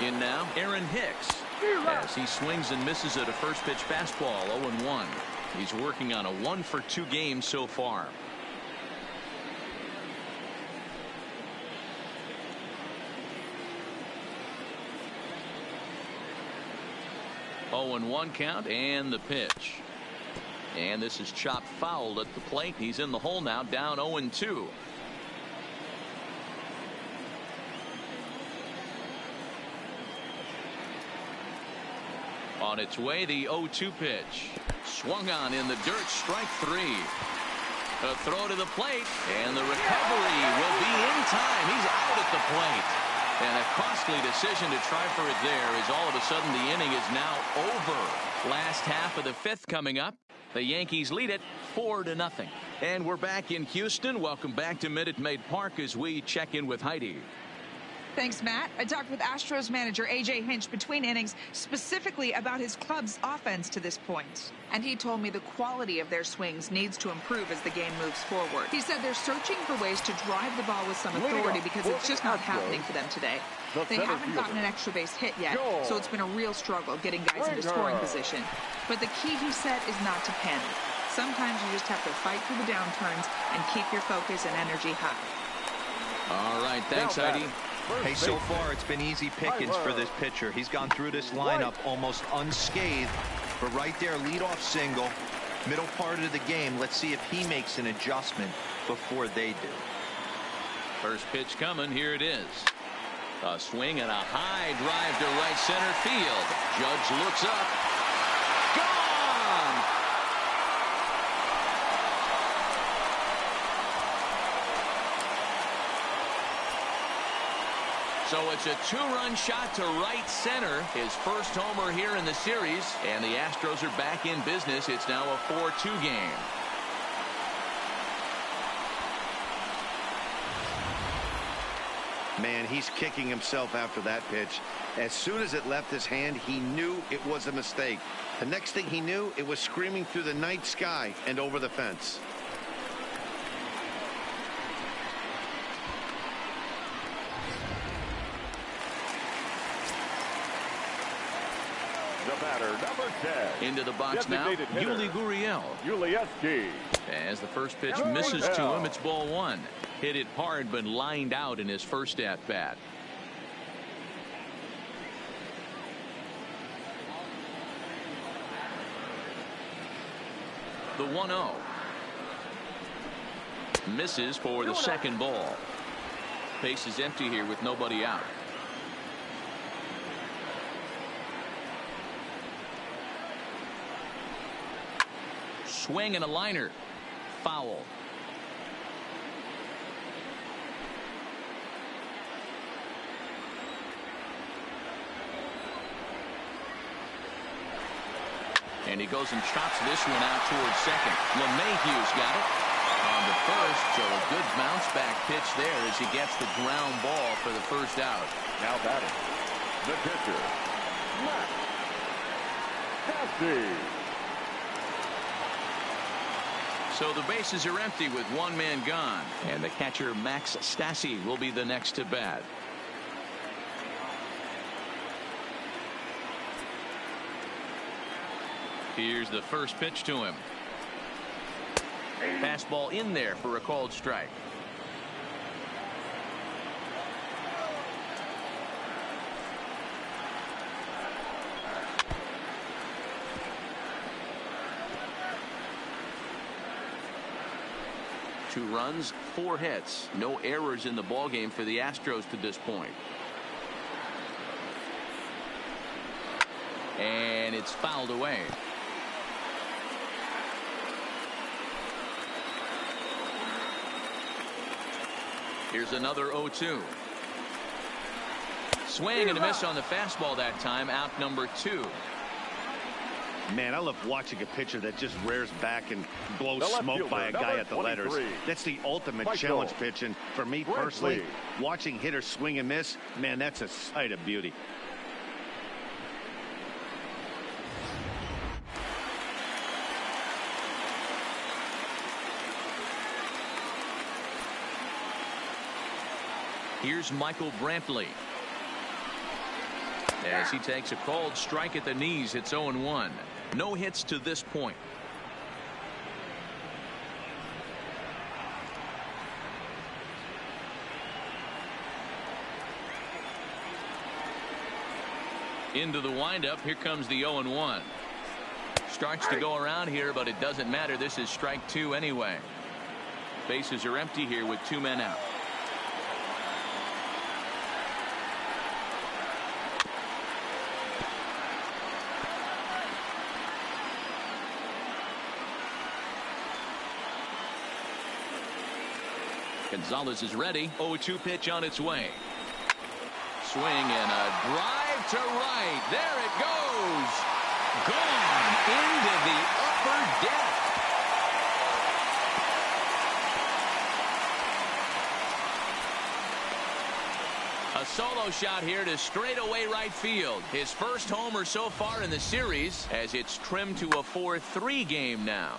In now, Aaron Hicks, as he swings and misses at a first pitch fastball. 0-1. He's working on a 1 for 2 game so far. 0-1 count and the pitch. And this is chopped foul at the plate. He's in the hole now, down 0-2. On its way, the 0-2 pitch. Swung on in the dirt, strike 3. A throw to the plate, and the recovery will be in time. He's out at the plate. And a costly decision to try for it there, as all of a sudden the inning is now over. Last half of the 5th coming up. The Yankees lead it 4-0. And we're back in Houston. Welcome back to Minute Maid Park as we check in with Heidi. Thanks, Matt. I talked with Astros manager A.J. Hinch between innings specifically about his club's offense to this point. And he told me the quality of their swings needs to improve as the game moves forward. He said they're searching for ways to drive the ball with some authority because it's just not happening for them today. They haven't gotten an extra base hit yet, so it's been a real struggle getting guys into scoring position. But the key, he said, is not to panic. Sometimes you just have to fight through the downturns and keep your focus and energy high. All right, thanks, Heidi. Hey, so far it's been easy pickings for this pitcher. He's gone through this lineup almost unscathed. But right there, leadoff single, middle part of the game. Let's see if he makes an adjustment before they do. First pitch coming. Here it is. A swing and a high drive to right center field. Judge looks up. Gone! So it's a 2-run shot to right center. His first homer here in the series. And the Astros are back in business. It's now a 4-2 game. Man, he's kicking himself after that pitch. As soon as it left his hand, he knew it was a mistake. The next thing he knew, it was screaming through the night sky and over the fence. The batter, number 10. Into the box now, Yuli Gurriel. Yuli. As the first pitch misses to him, it's ball 1. Hit it hard, but lined out in his first at-bat. The 1-0. Misses for the second ball. Base is empty here with nobody out. Swing and a liner. Foul. And he goes and chops this one out towards second. LeMahieu's got it on the first, so a good bounce back pitch there as he gets the ground ball for the first out. Now batting, the pitcher, Matt Cassie. So the bases are empty with one man gone, and the catcher Max Stassi will be the next to bat. Here's the first pitch to him. Fastball in there for a called strike. Two runs, 4 hits, no errors in the ballgame for the Astros to this point. And it's fouled away. Here's another 0-2. Swing and a miss on the fastball that time. Out number 2. Man, I love watching a pitcher that just rears back and blows smoke by a guy at the letters. That's the ultimate challenge pitch. And for me personally, watching hitters swing and miss, man, that's a sight of beauty. Here's Michael Brantley. As he takes a called strike at the knees, it's 0-1. No hits to this point. Into the windup. Here comes the 0-1. Starts to go around here, but it doesn't matter. This is strike 2 anyway. Bases are empty here with 2 men out. Gonzalez is ready. 0-2 pitch on its way. Swing and a drive to right. There it goes. Gone into the upper deck. A solo shot here to straightaway right field. His first homer so far in the series, as it's trimmed to a 4-3 game now.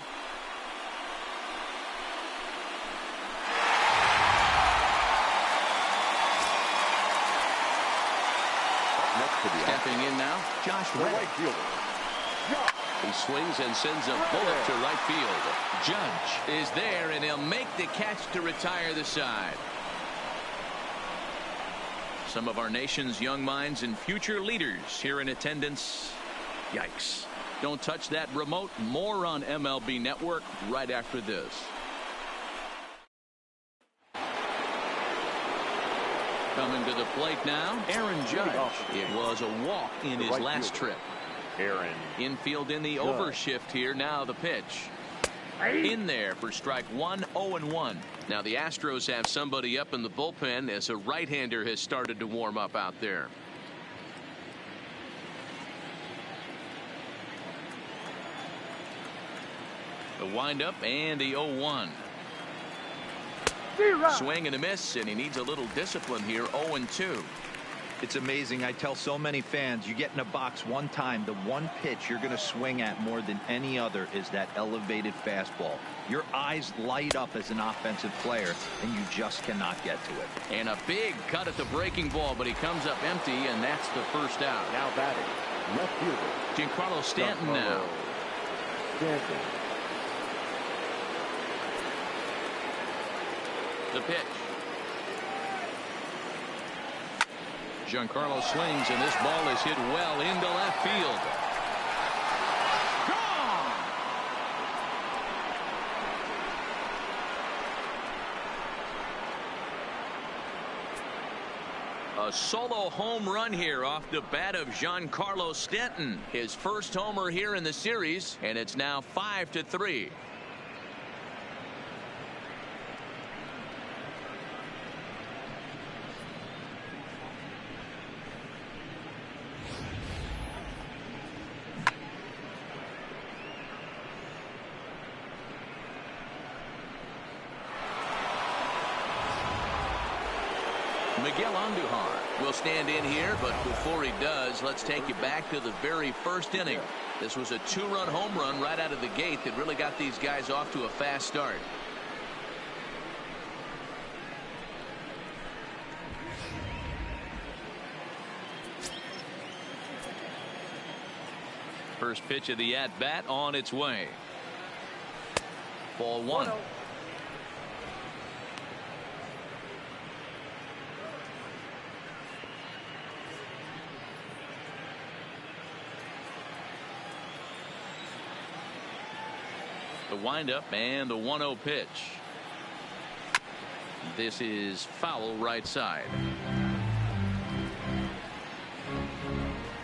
Stepping in now, Josh Reddick. Right fielder. He swings and sends a bullet to right field. Judge is there, and he'll make the catch to retire the side. Some of our nation's young minds and future leaders here in attendance. Yikes. Don't touch that remote. More on MLB Network right after this. Coming to the plate now, Aaron Judge. It was a walk in his last trip. Aaron. Infield in the overshift here. Now the pitch. In there for strike 1, 0-1. Now the Astros have somebody up in the bullpen as a right-hander has started to warm up out there. The windup and the 0-1. Swing and a miss, and he needs a little discipline here. 0-2. It's amazing. I tell so many fans, you get in a box one time, the one pitch you're going to swing at more than any other is that elevated fastball. Your eyes light up as an offensive player, and you just cannot get to it. And a big cut at the breaking ball, but he comes up empty, and that's the first out. Now batting, left fielder. Giancarlo Stanton now. Stanton. The pitch. Giancarlo swings, and this ball is hit well into left field. Gone! A solo home run here off the bat of Giancarlo Stanton. His first homer here in the series, and it's now 5-3. Miguel Andujar will stand in here, but before he does, let's take you back to the very first inning. This was a 2-run home run right out of the gate that really got these guys off to a fast start. First pitch of the at-bat on its way. Ball 1. The windup and the 1-0 pitch. This is foul right side.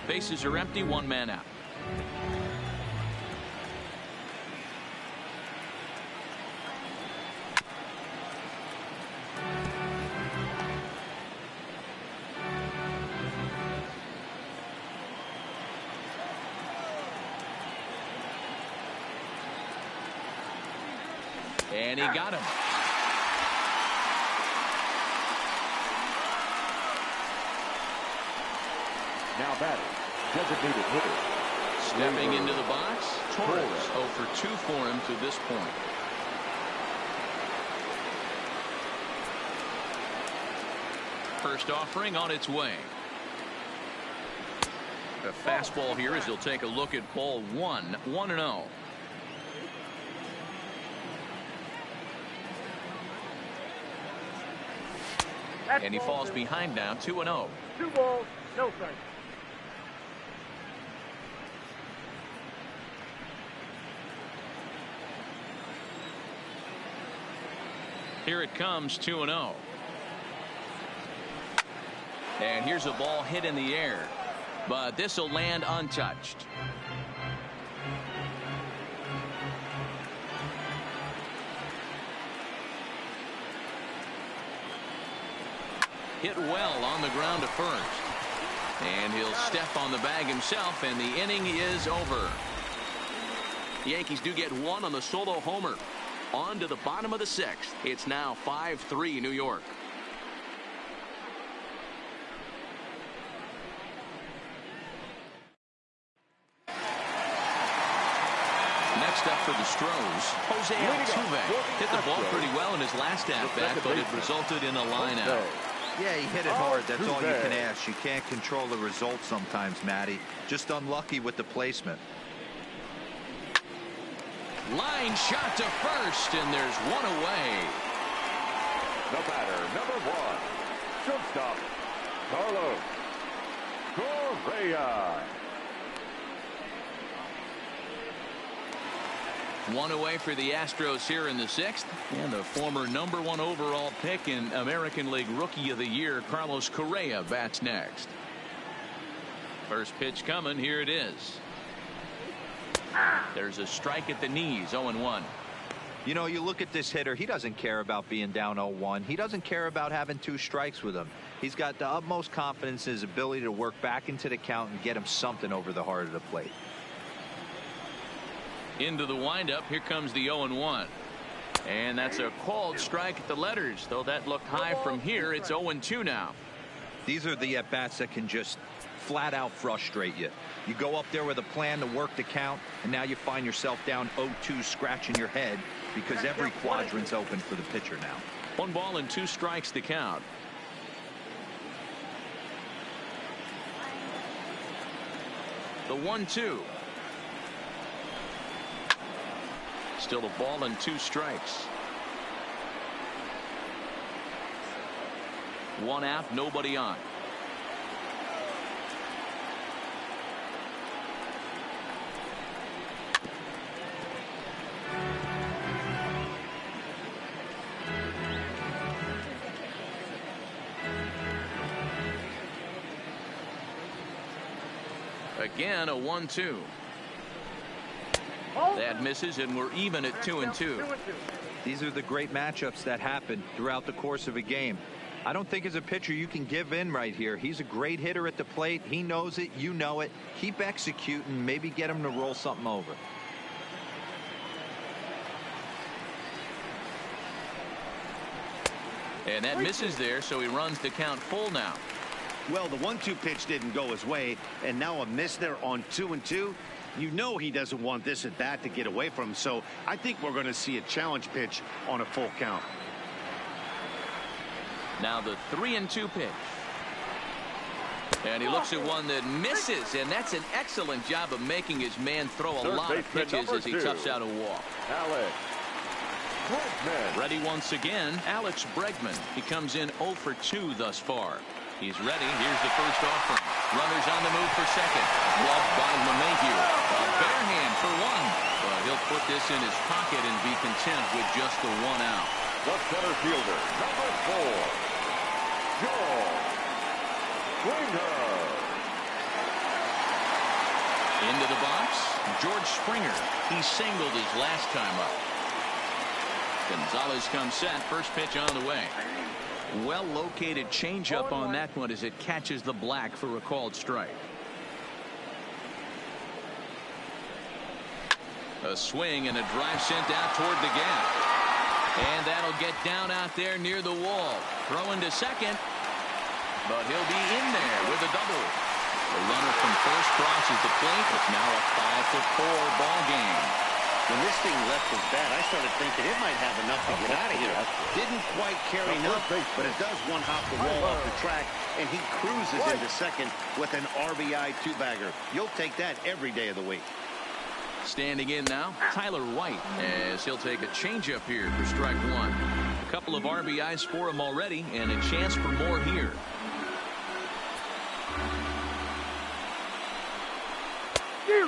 Bases are empty, 1 man out. And he got him. Now batting, designated hitter. Stepping into the box, Torres. 0 for 2 for him to this point. First offering on its way. A fastball here as he'll take a look at ball 1, 1-0. And he falls behind now, 2-0. 2 balls, no strikes. Here it comes, 2-0. And here's a ball hit in the air, but this will land untouched. Hit well on the ground to first. And he'll step on the bag himself, and the inning is over. The Yankees do get one on the solo homer. On to the bottom of the sixth. It's now 5-3 New York. Next up for the Stros, Jose Altuve hit the ball pretty well in his last at-bat, but it resulted in a line-out. Yeah, he hit it hard. That's all you can ask. You can't control the result sometimes, Matty. Just unlucky with the placement. Line shot to first, and there's one away. The batter, number 1, shortstop, Carlos Correa. One away for the Astros here in the sixth, and the former number 1 overall pick in American League Rookie of the Year, Carlos Correa, bats next. First pitch coming. Here it is. There's a strike at the knees. 0-1. You know, you look at this hitter, he doesn't care about being down 0-1. He doesn't care about having 2 strikes with him. He's got the utmost confidence in his ability to work back into the count and get him something over the heart of the plate. Into the windup. Here comes the 0-1. And that's a called strike at the letters. Though that looked high from here, it's 0-2 now. These are the at-bats that can just flat out frustrate you. You go up there with a plan to work the count, and now you find yourself down 0-2, scratching your head because every quadrant's open for the pitcher now. 1 ball and 2 strikes to count. The 1-2. Still a ball and 2 strikes. 1 out, nobody on. Again, a 1-2. That misses, and we're even at 2-2. These are the great matchups that happen throughout the course of a game. I don't think as a pitcher you can give in right here. He's a great hitter at the plate. He knows it. You know it. Keep executing. Maybe get him to roll something over. And that misses there, so he runs the count full now. Well, the 1-2 pitch didn't go his way, and now a miss there on 2-2. You know he doesn't want this at bat to get away from him, so I think we're going to see a challenge pitch on a full count. Now the 3-2 pitch. And he looks at one that misses, and that's an excellent job of making his man throw a lot of pitches as he toughs out a walk. Alex Bregman. Ready once again, Alex Bregman. He comes in 0 for 2 thus far. He's ready. Here's the first offering. Runners on the move for second. Gloved by LeMahieu. A bare hand for 1. But he'll put this in his pocket and be content with just the 1 out. The center fielder, number 4, George Springer. Into the box, George Springer. He singled his last time up. Gonzalez comes set. First pitch on the way. Well located changeup on that one as it catches the black for a called strike. A swing and a drive sent out toward the gap. And that'll get down out there near the wall. Throwing to second. But he'll be in there with a double. The runner from first crosses the plate. It's now a 5-4 ball game. When this thing left his bat, I started thinking it might have enough to get out of here. Didn't quite carry enough, but it does one hop the wall off the track, and he cruises into second with an RBI 2-bagger. You'll take that every day of the week. Standing in now, Tyler White, as he'll take a changeup here for strike 1. A couple of RBIs for him already, and a chance for more here.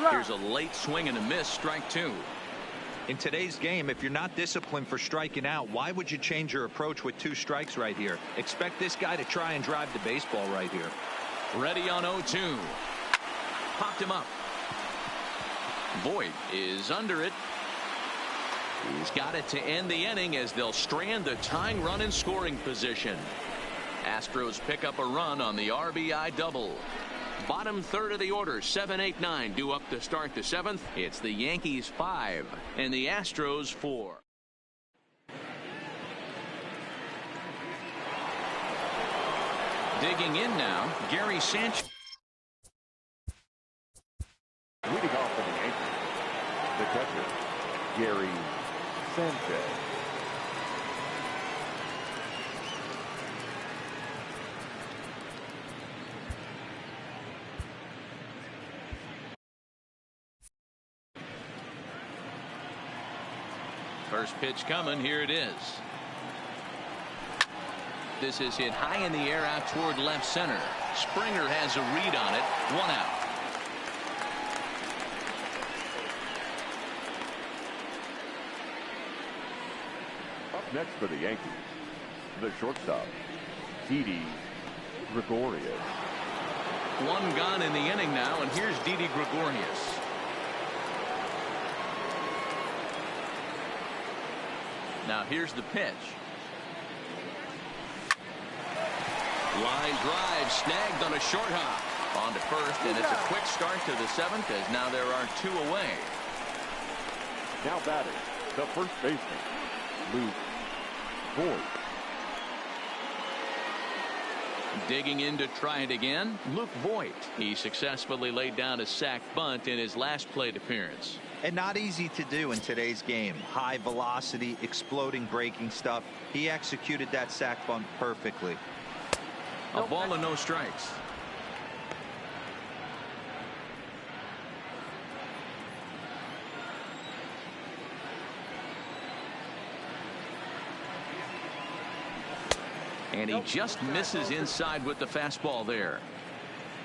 Here's a late swing and a miss, strike 2. In today's game, if you're not disciplined for striking out, why would you change your approach with 2 strikes right here? Expect this guy to try and drive the baseball right here. Ready on 0-2. Popped him up. Voit is under it. He's got it to end the inning as they'll strand the tying run in scoring position. Astros pick up a run on the RBI double. Bottom third of the order, 7, 8, 9 due up to start the 7th. It's the Yankees 5 and the Astros 4. Digging in now, Gary Sanchez. Leading off for the Yankees, the catcher, Gary Sanchez. First pitch coming. Here it is. This is hit high in the air out toward left center. Springer has a read on it. 1 out. Up next for the Yankees, the shortstop, Didi Gregorius. 1 gone in the inning now, and here's Didi Gregorius. Now here's the pitch. Line drive snagged on a short hop. On to first, and it's a quick start to the 7th as now there are 2 away. Now batting, the first baseman, Luke Voit. Digging in to try it again, Luke Voit. He successfully laid down a sac bunt in his last plate appearance. And not easy to do in today's game. High velocity, exploding breaking stuff. He executed that sac bunt perfectly. A ball and no strikes. And he just misses inside with the fastball there.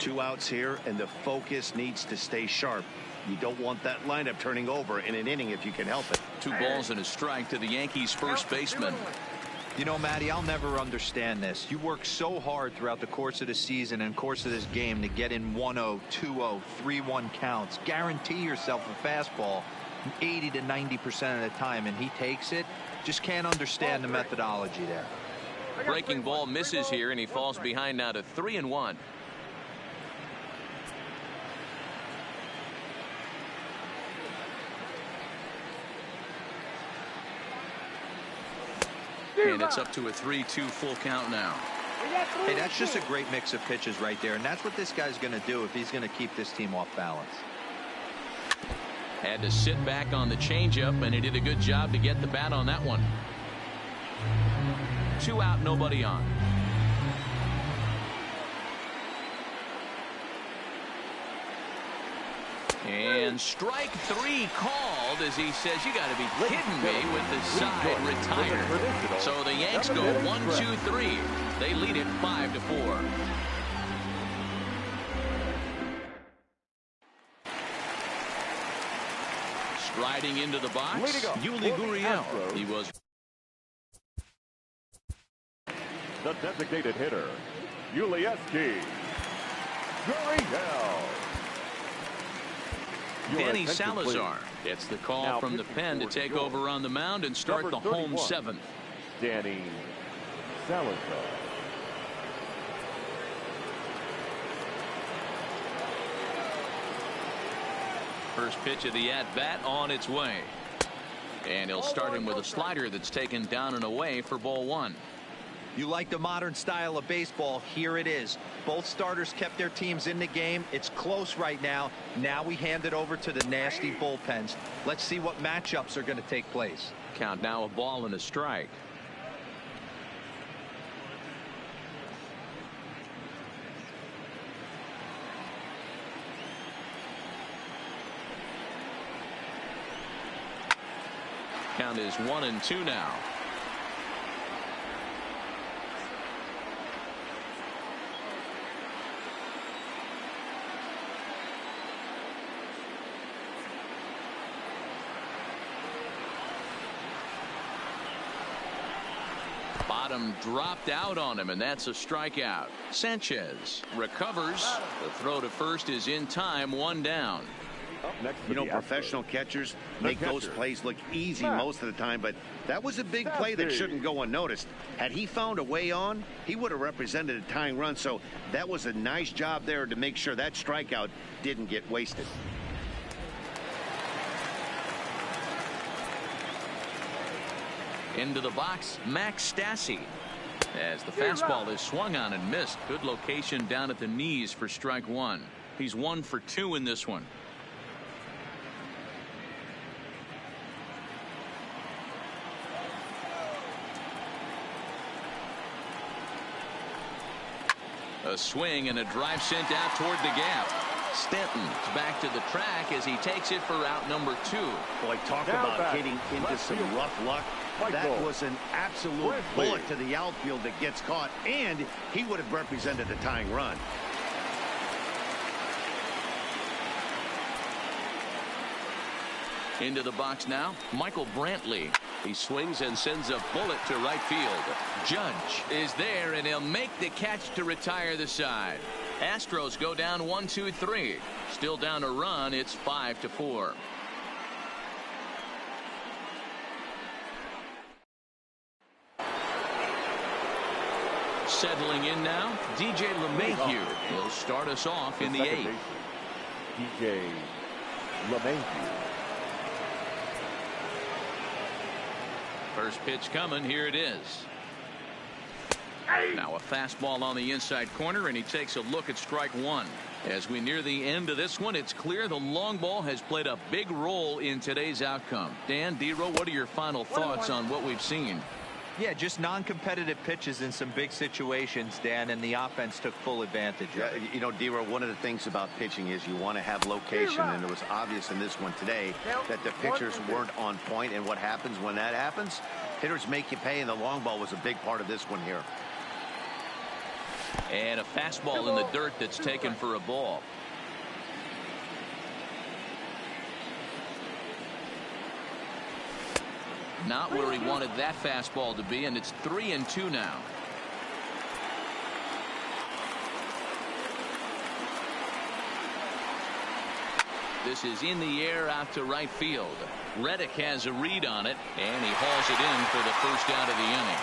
2 outs here, and the focus needs to stay sharp. You don't want that lineup turning over in an inning if you can help it. 2 balls and a strike to the Yankees first baseman. You know, Matty, I'll never understand this. You work so hard throughout the course of the season and course of this game to get in 1-0, 2-0, 3-1 counts. Guarantee yourself a fastball 80 to 90% of the time, and he takes it. Just can't understand the methodology there. Breaking ball misses here, and he falls behind now to 3-1. And it's up to a 3-2 full count now. Hey, that's just a great mix of pitches right there, and that's what this guy's going to do if he's going to keep this team off balance. Had to sit back on the changeup, and he did a good job to get the bat on that one. 2 out, nobody on. And strike 3 called as he says, you got to be kidding me, with the side retired. So the Yanks go 1-2-3. They lead it 5-4. Striding into the box, Yuli Gurriel. He was the designated hitter, Yulieski Gurriel. Danny Salazar gets the call now from the pen to take over on the mound and start the home 7th. Danny Salazar. First pitch of the at-bat on its way. And he'll start him with a slider that's taken down and away for ball 1. You like the modern style of baseball, here it is. Both starters kept their teams in the game. It's close right now. Now we hand it over to the nasty bullpens. Let's see what matchups are going to take place. Count now, a ball and a strike. Count is 1-2 now. Bottom dropped out on him, and that's a strikeout. Sanchez recovers. The throw to first is in time, 1 down. You know, professional catchers make those plays look easy most of the time, but that was a big play that shouldn't go unnoticed. Had he found a way on, he would have represented a tying run, so that was a nice job there to make sure that strikeout didn't get wasted. Into the box, Max Stassi. As the fastball is swung on and missed. Good location down at the knees for strike 1. He's 1 for 2 in this one. A swing and a drive sent out toward the gap. Stanton's back to the track as he takes it for out number 2. Boy, talk about hitting into some rough luck. That was an absolute bullet to the outfield that gets caught, and he would have represented a tying run. Into the box now, Michael Brantley. He swings and sends a bullet to right field. Judge is there, and he'll make the catch to retire the side. Astros go down 1-2-3. Still down a run. It's 5-4. Settling in now, DJ LeMahieu will start us off in the 8th. DJ LeMahieu. First pitch coming. Here it is. Now a fastball on the inside corner, and he takes a look at strike 1. As we near the end of this one, it's clear the long ball has played a big role in today's outcome. Dan, D-Row, what are your final thoughts on what we've seen? Yeah, just non-competitive pitches in some big situations, Dan, and the offense took full advantage of it. You know, D-Row, one of the things about pitching is you want to have location, and it was obvious in this one today that the pitchers weren't on point, and what happens when that happens? Hitters make you pay, and the long ball was a big part of this one here. And a fastball in the dirt that's taken for a ball. Not where he wanted that fastball to be, and it's 3-2 now. This is in the air out to right field. Reddick has a read on it, and he hauls it in for the first out of the inning.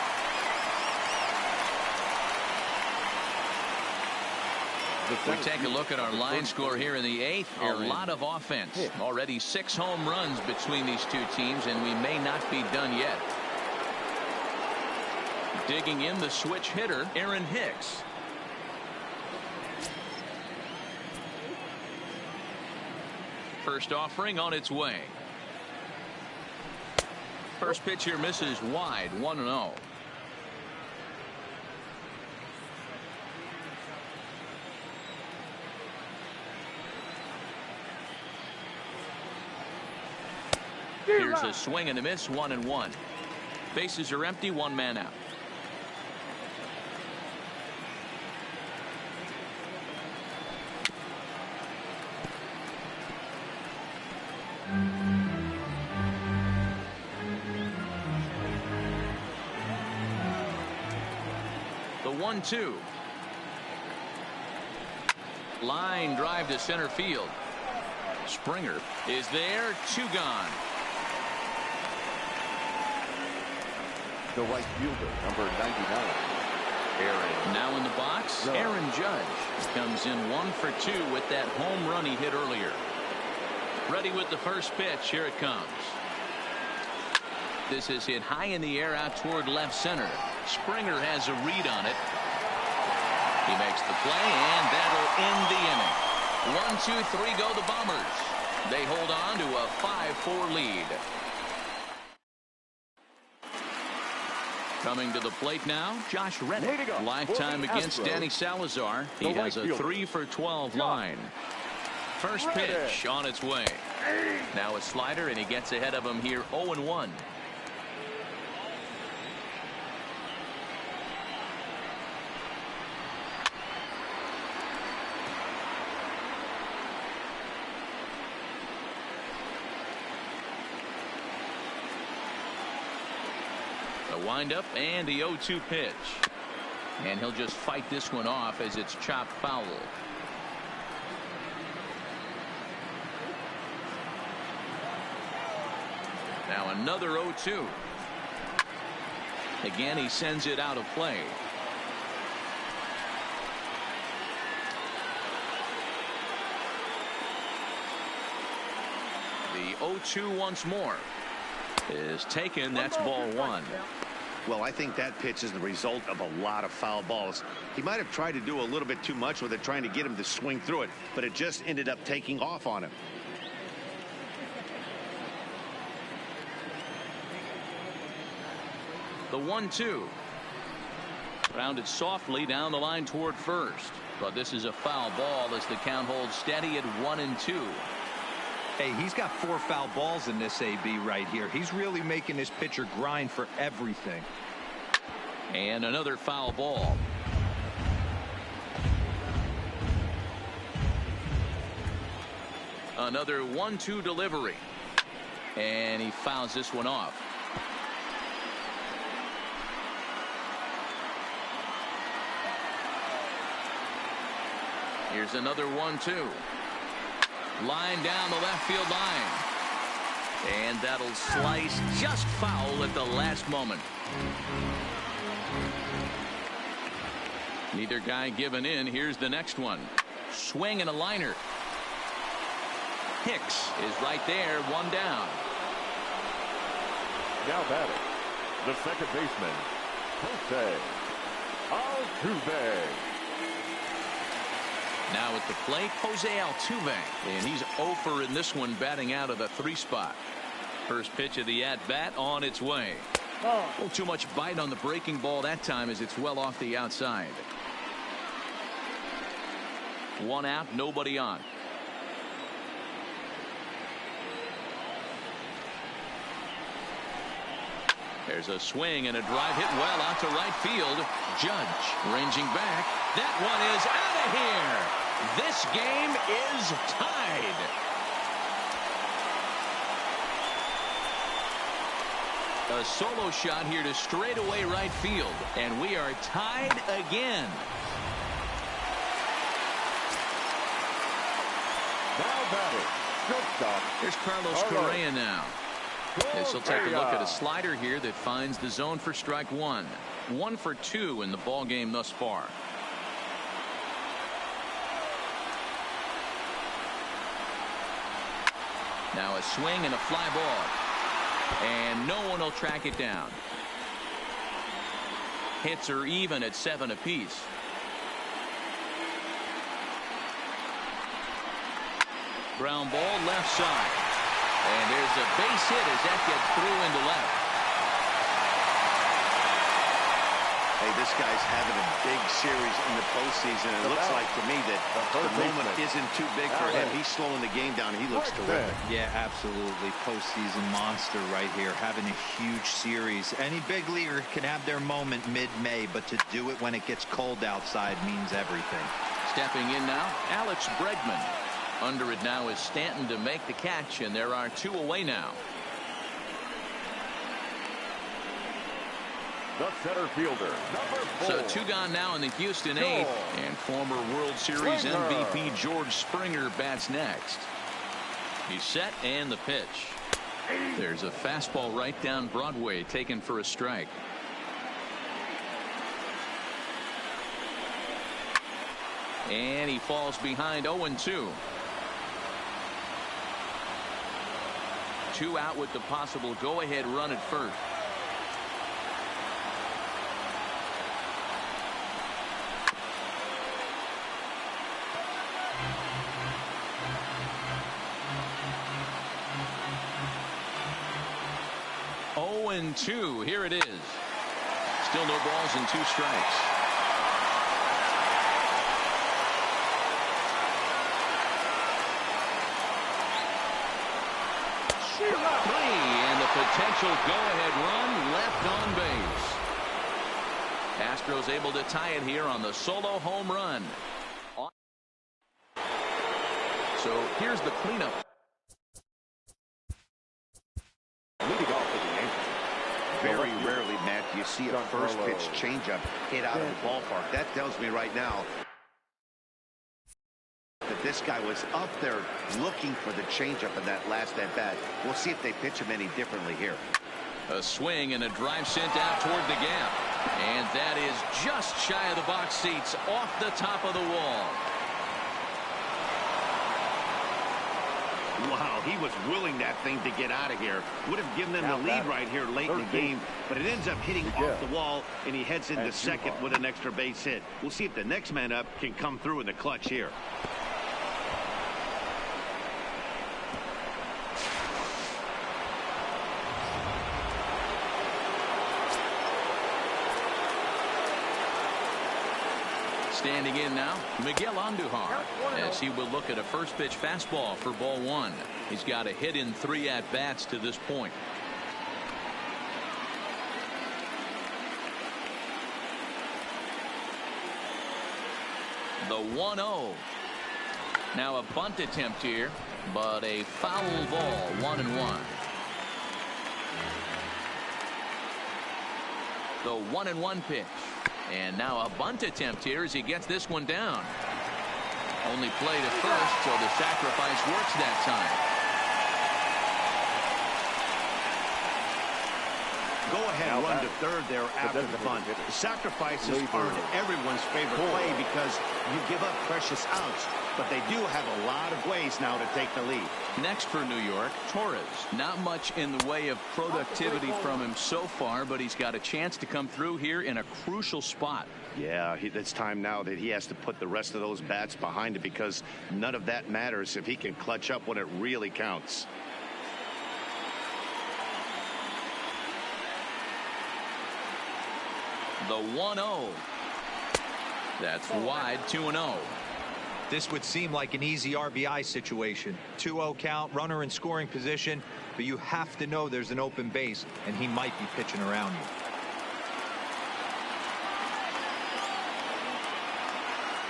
We take a look at our line score here in the 8th. A lot of offense. Already 6 home runs between these two teams, and we may not be done yet. Digging in the switch hitter, Aaron Hicks. First offering on its way. First pitch here misses wide, 1-0. Here's a swing and a miss, 1-1. Bases are empty, 1 man out. The 1-2. Line drive to center field. Springer is there, 2 gone. The right fielder, number 99. Aaron now in the box. Aaron Judge comes in 1 for 2 with that home run he hit earlier. Ready with the first pitch. Here it comes. This is hit high in the air out toward left center. Springer has a read on it. He makes the play, and that'll end the inning. 1-2-3 go the Bombers. They hold on to a 5-4 lead. Coming to the plate now, Josh Reddick. Lifetime against Danny Salazar. He has a 3 for 12 line. First pitch on its way. Now a slider, and he gets ahead of him here, 0-1. The windup and the 0-2 pitch. And he'll just fight this one off as it's chopped foul. Now another 0-2. Again, he sends it out of play. The 0-2 once more is taken. That's ball one. Well, I think that pitch is the result of a lot of foul balls. He might have tried to do a little bit too much with it, trying to get him to swing through it, but it just ended up taking off on him. The 1-2. Grounded softly down the line toward first. But this is a foul ball as the count holds steady at 1-2. Hey, he's got 4 foul balls in this AB right here. He's really making his pitcher grind for everything. And another foul ball. Another 1-2 delivery. And he fouls this one off. Here's another 1-2. Line down the left field line. And that'll slice just foul at the last moment. Neither guy giving in. Here's the next one. Swing and a liner. Hicks is right there, one down. Now batting, the second baseman, Jose Altuve. Now at the plate, Jose Altuve. And he's 0 in this one, batting out of the 3 spot. First pitch of the at-bat on its way. A little too much bite on the breaking ball that time as it's well off the outside. 1 out, nobody on. There's a swing and a drive hit well out to right field. Judge ranging back. That one is out of here. This game is tied. A solo shot here to straightaway right field. And we are tied again. Now batting, shortstop. Here's Carlos Correa now. This will take a look at a slider here that finds the zone for strike 1. 1 for 2 in the ball game thus far. Now a swing and a fly ball. And no one will track it down. Hits are even at 7 apiece. Ground ball left side. And there's a base hit as that gets through into left. Hey, this guy's having a big series in the postseason. It looks like to me that the moment isn't too big for him. He's slowing the game down. He looks terrific. Yeah, absolutely. Postseason monster right here, having a huge series. Any big leaguer can have their moment mid-May, but to do it when it gets cold outside means everything. Stepping in now, Alex Bregman. Under it now is Stanton to make the catch, and there are 2 away now. The center fielder, number 4. So 2 gone now in the Houston 8th, and former World Series MVP George Springer bats next. He's set and the pitch. There's a fastball right down Broadway taken for a strike. And he falls behind 0-2. 2 out with the possible go-ahead run at first. Oh, and 2. Here it is. Still no balls and 2 strikes. And the potential go-ahead run left on base. Astros able to tie it here on the solo home run. So here's the cleanup. Leading off for the Yankees. Very rarely match you see a first pitch changeup hit out of the ballpark. That tells me right now that this guy was up there looking for the changeup in that last at bat. We'll see if they pitch him any differently here. A swing and a drive sent out toward the gap. And that is just shy of the box seats, off the top of the wall. Wow, he was willing that thing to get out of here. Would have given them the lead right here late in the game, but it ends up hitting off the wall, and he heads into second with an extra base hit. We'll see if the next man up can come through in the clutch here. Standing in now, Miguel Andujar, as he will look at a first pitch fastball for ball one. He's got a hit in 3 at-bats to this point. The 1-0. Now a bunt attempt here, but a foul ball, 1-1. The 1-1 pitch. And now a bunt attempt here as he gets this one down. Only play to first, so the sacrifice works that time. Go ahead, run to third there after the bunt. The sacrifices aren't everyone's favorite play because you give up precious outs, but they do have a lot of ways now to take the lead. Next for New York, Torres. Not much in the way of productivity from him so far, but he's got a chance to come through here in a crucial spot. Yeah, it's time now that he has to put the rest of those bats behind it, because none of that matters if he can clutch up when it really counts. The 1-0. That's wide, 2-0. This would seem like an easy RBI situation. 2-0 count, runner in scoring position, but you have to know there's an open base, and he might be pitching around you.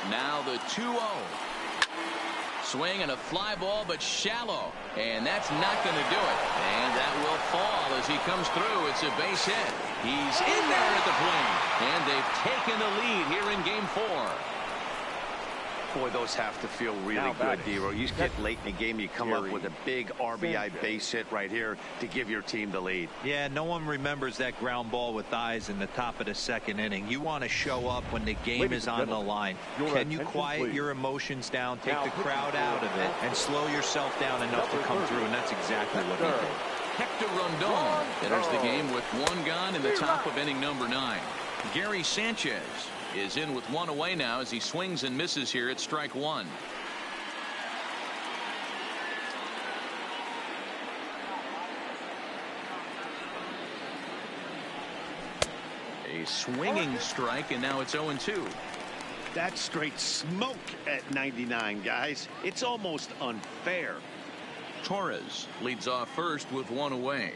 Now the 2-0. Swing and a fly ball, but shallow. And that's not going to do it. And that will fall as he comes through. It's a base hit. He's in there at the plate. And they've taken the lead here in Game 4. Boy, those have to feel really good, Dero. You get late in the game, you come up with a big RBI base hit right here to give your team the lead. Yeah, no one remembers that ground ball with eyes in the top of the second inning. You want to show up when the game is on the line. Can you quiet your emotions down, take the crowd out of it, and slow yourself down enough to come through? And that's exactly what he did. Hector Rondon enters the game with 1 gone in the top of inning number 9. Gary Sanchez is in with 1 away now as he swings and misses here at strike 1. A swinging strike, and now it's 0-2. That's straight smoke at 99, guys. It's almost unfair. Torres leads off first with 1 away.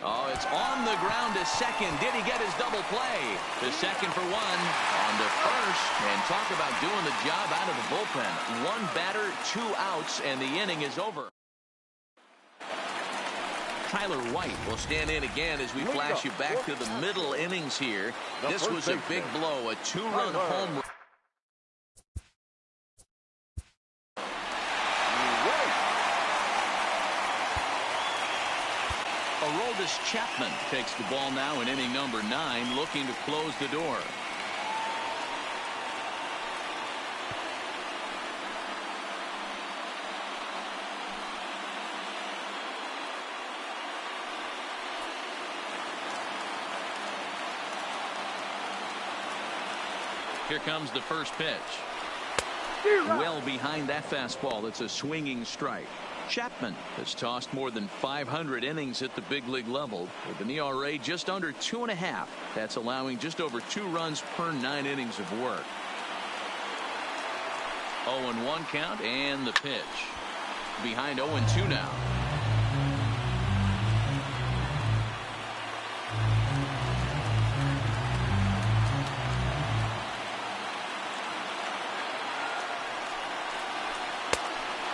Oh, it's on the ground to second. Did he get his double play? To second for 1. On to first. And talk about doing the job out of the bullpen. 1 batter, 2 outs, and the inning is over. Tyler White will stand in again as we flash you back to the middle innings here. This was a big blow, a 2-run home run. Aroldis Chapman takes the ball now in inning number 9, looking to close the door. Here comes the first pitch. Well behind that fastball. It's a swinging strike. Chapman has tossed more than 500 innings at the big league level with an ERA just under 2.5. That's allowing just over 2 runs per 9 innings of work. 0-1 count and the pitch. Behind 0-2 now.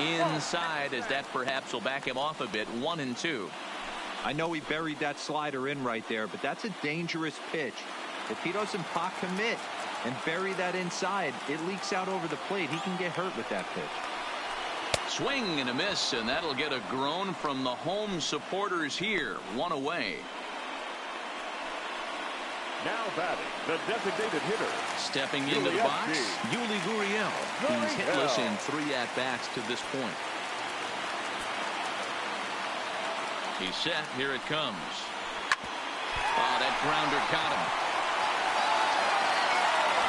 Inside, as that perhaps will back him off a bit. 1-2. I know he buried that slider in right there, but that's a dangerous pitch. If he doesn't pot commit and bury that inside, it leaks out over the plate. He can get hurt with that pitch. Swing and a miss, and that'll get a groan from the home supporters here. One away. Now batting, the designated hitter. Stepping into the box, Yuli Gurriel. He's hitless in 3 at-bats to this point. He's set. Here it comes. Oh, that grounder got him.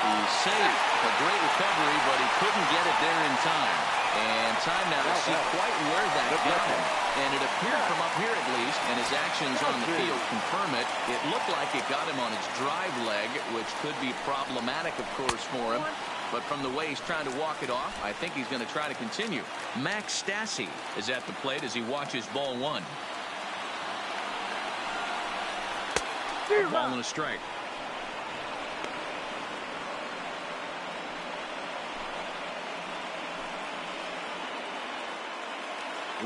He's safe. A great recovery, but he couldn't get it there in time. And time now to see quite where that got him. And it appeared from up here at least, and his actions on the field confirm it. It looked like it got him on his drive leg, which could be problematic, of course, for him. But from the way he's trying to walk it off, I think he's going to try to continue. Max Stassi is at the plate as he watches ball 1. Ball and a strike.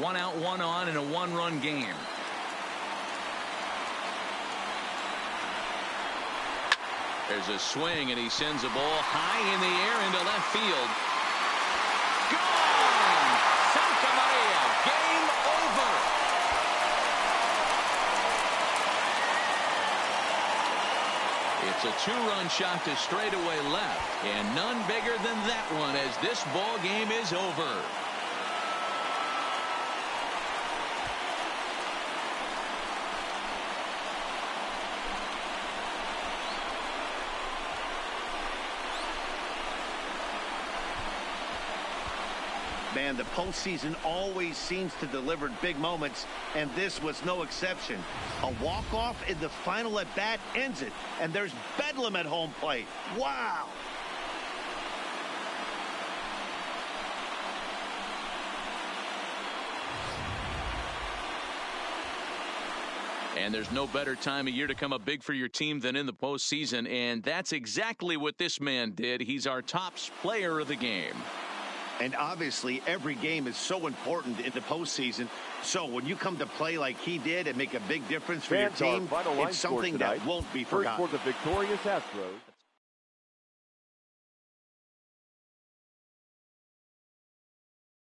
One out, one on in a one-run game. There's a swing, and he sends a ball high in the air into left field. Gone! Santa Maria, game over. It's a 2-run shot to straightaway left, and none bigger than that one as this ball game is over. Man, the postseason always seems to deliver big moments, and this was no exception. A walk-off in the final at-bat ends it, and there's bedlam at home plate. Wow! And there's no better time of year to come up big for your team than in the postseason, and that's exactly what this man did. He's our top player of the game. And obviously, every game is so important in the postseason. So when you come to play like he did and make a big difference for your team, it's something that won't be forgotten. First for the victorious Astros.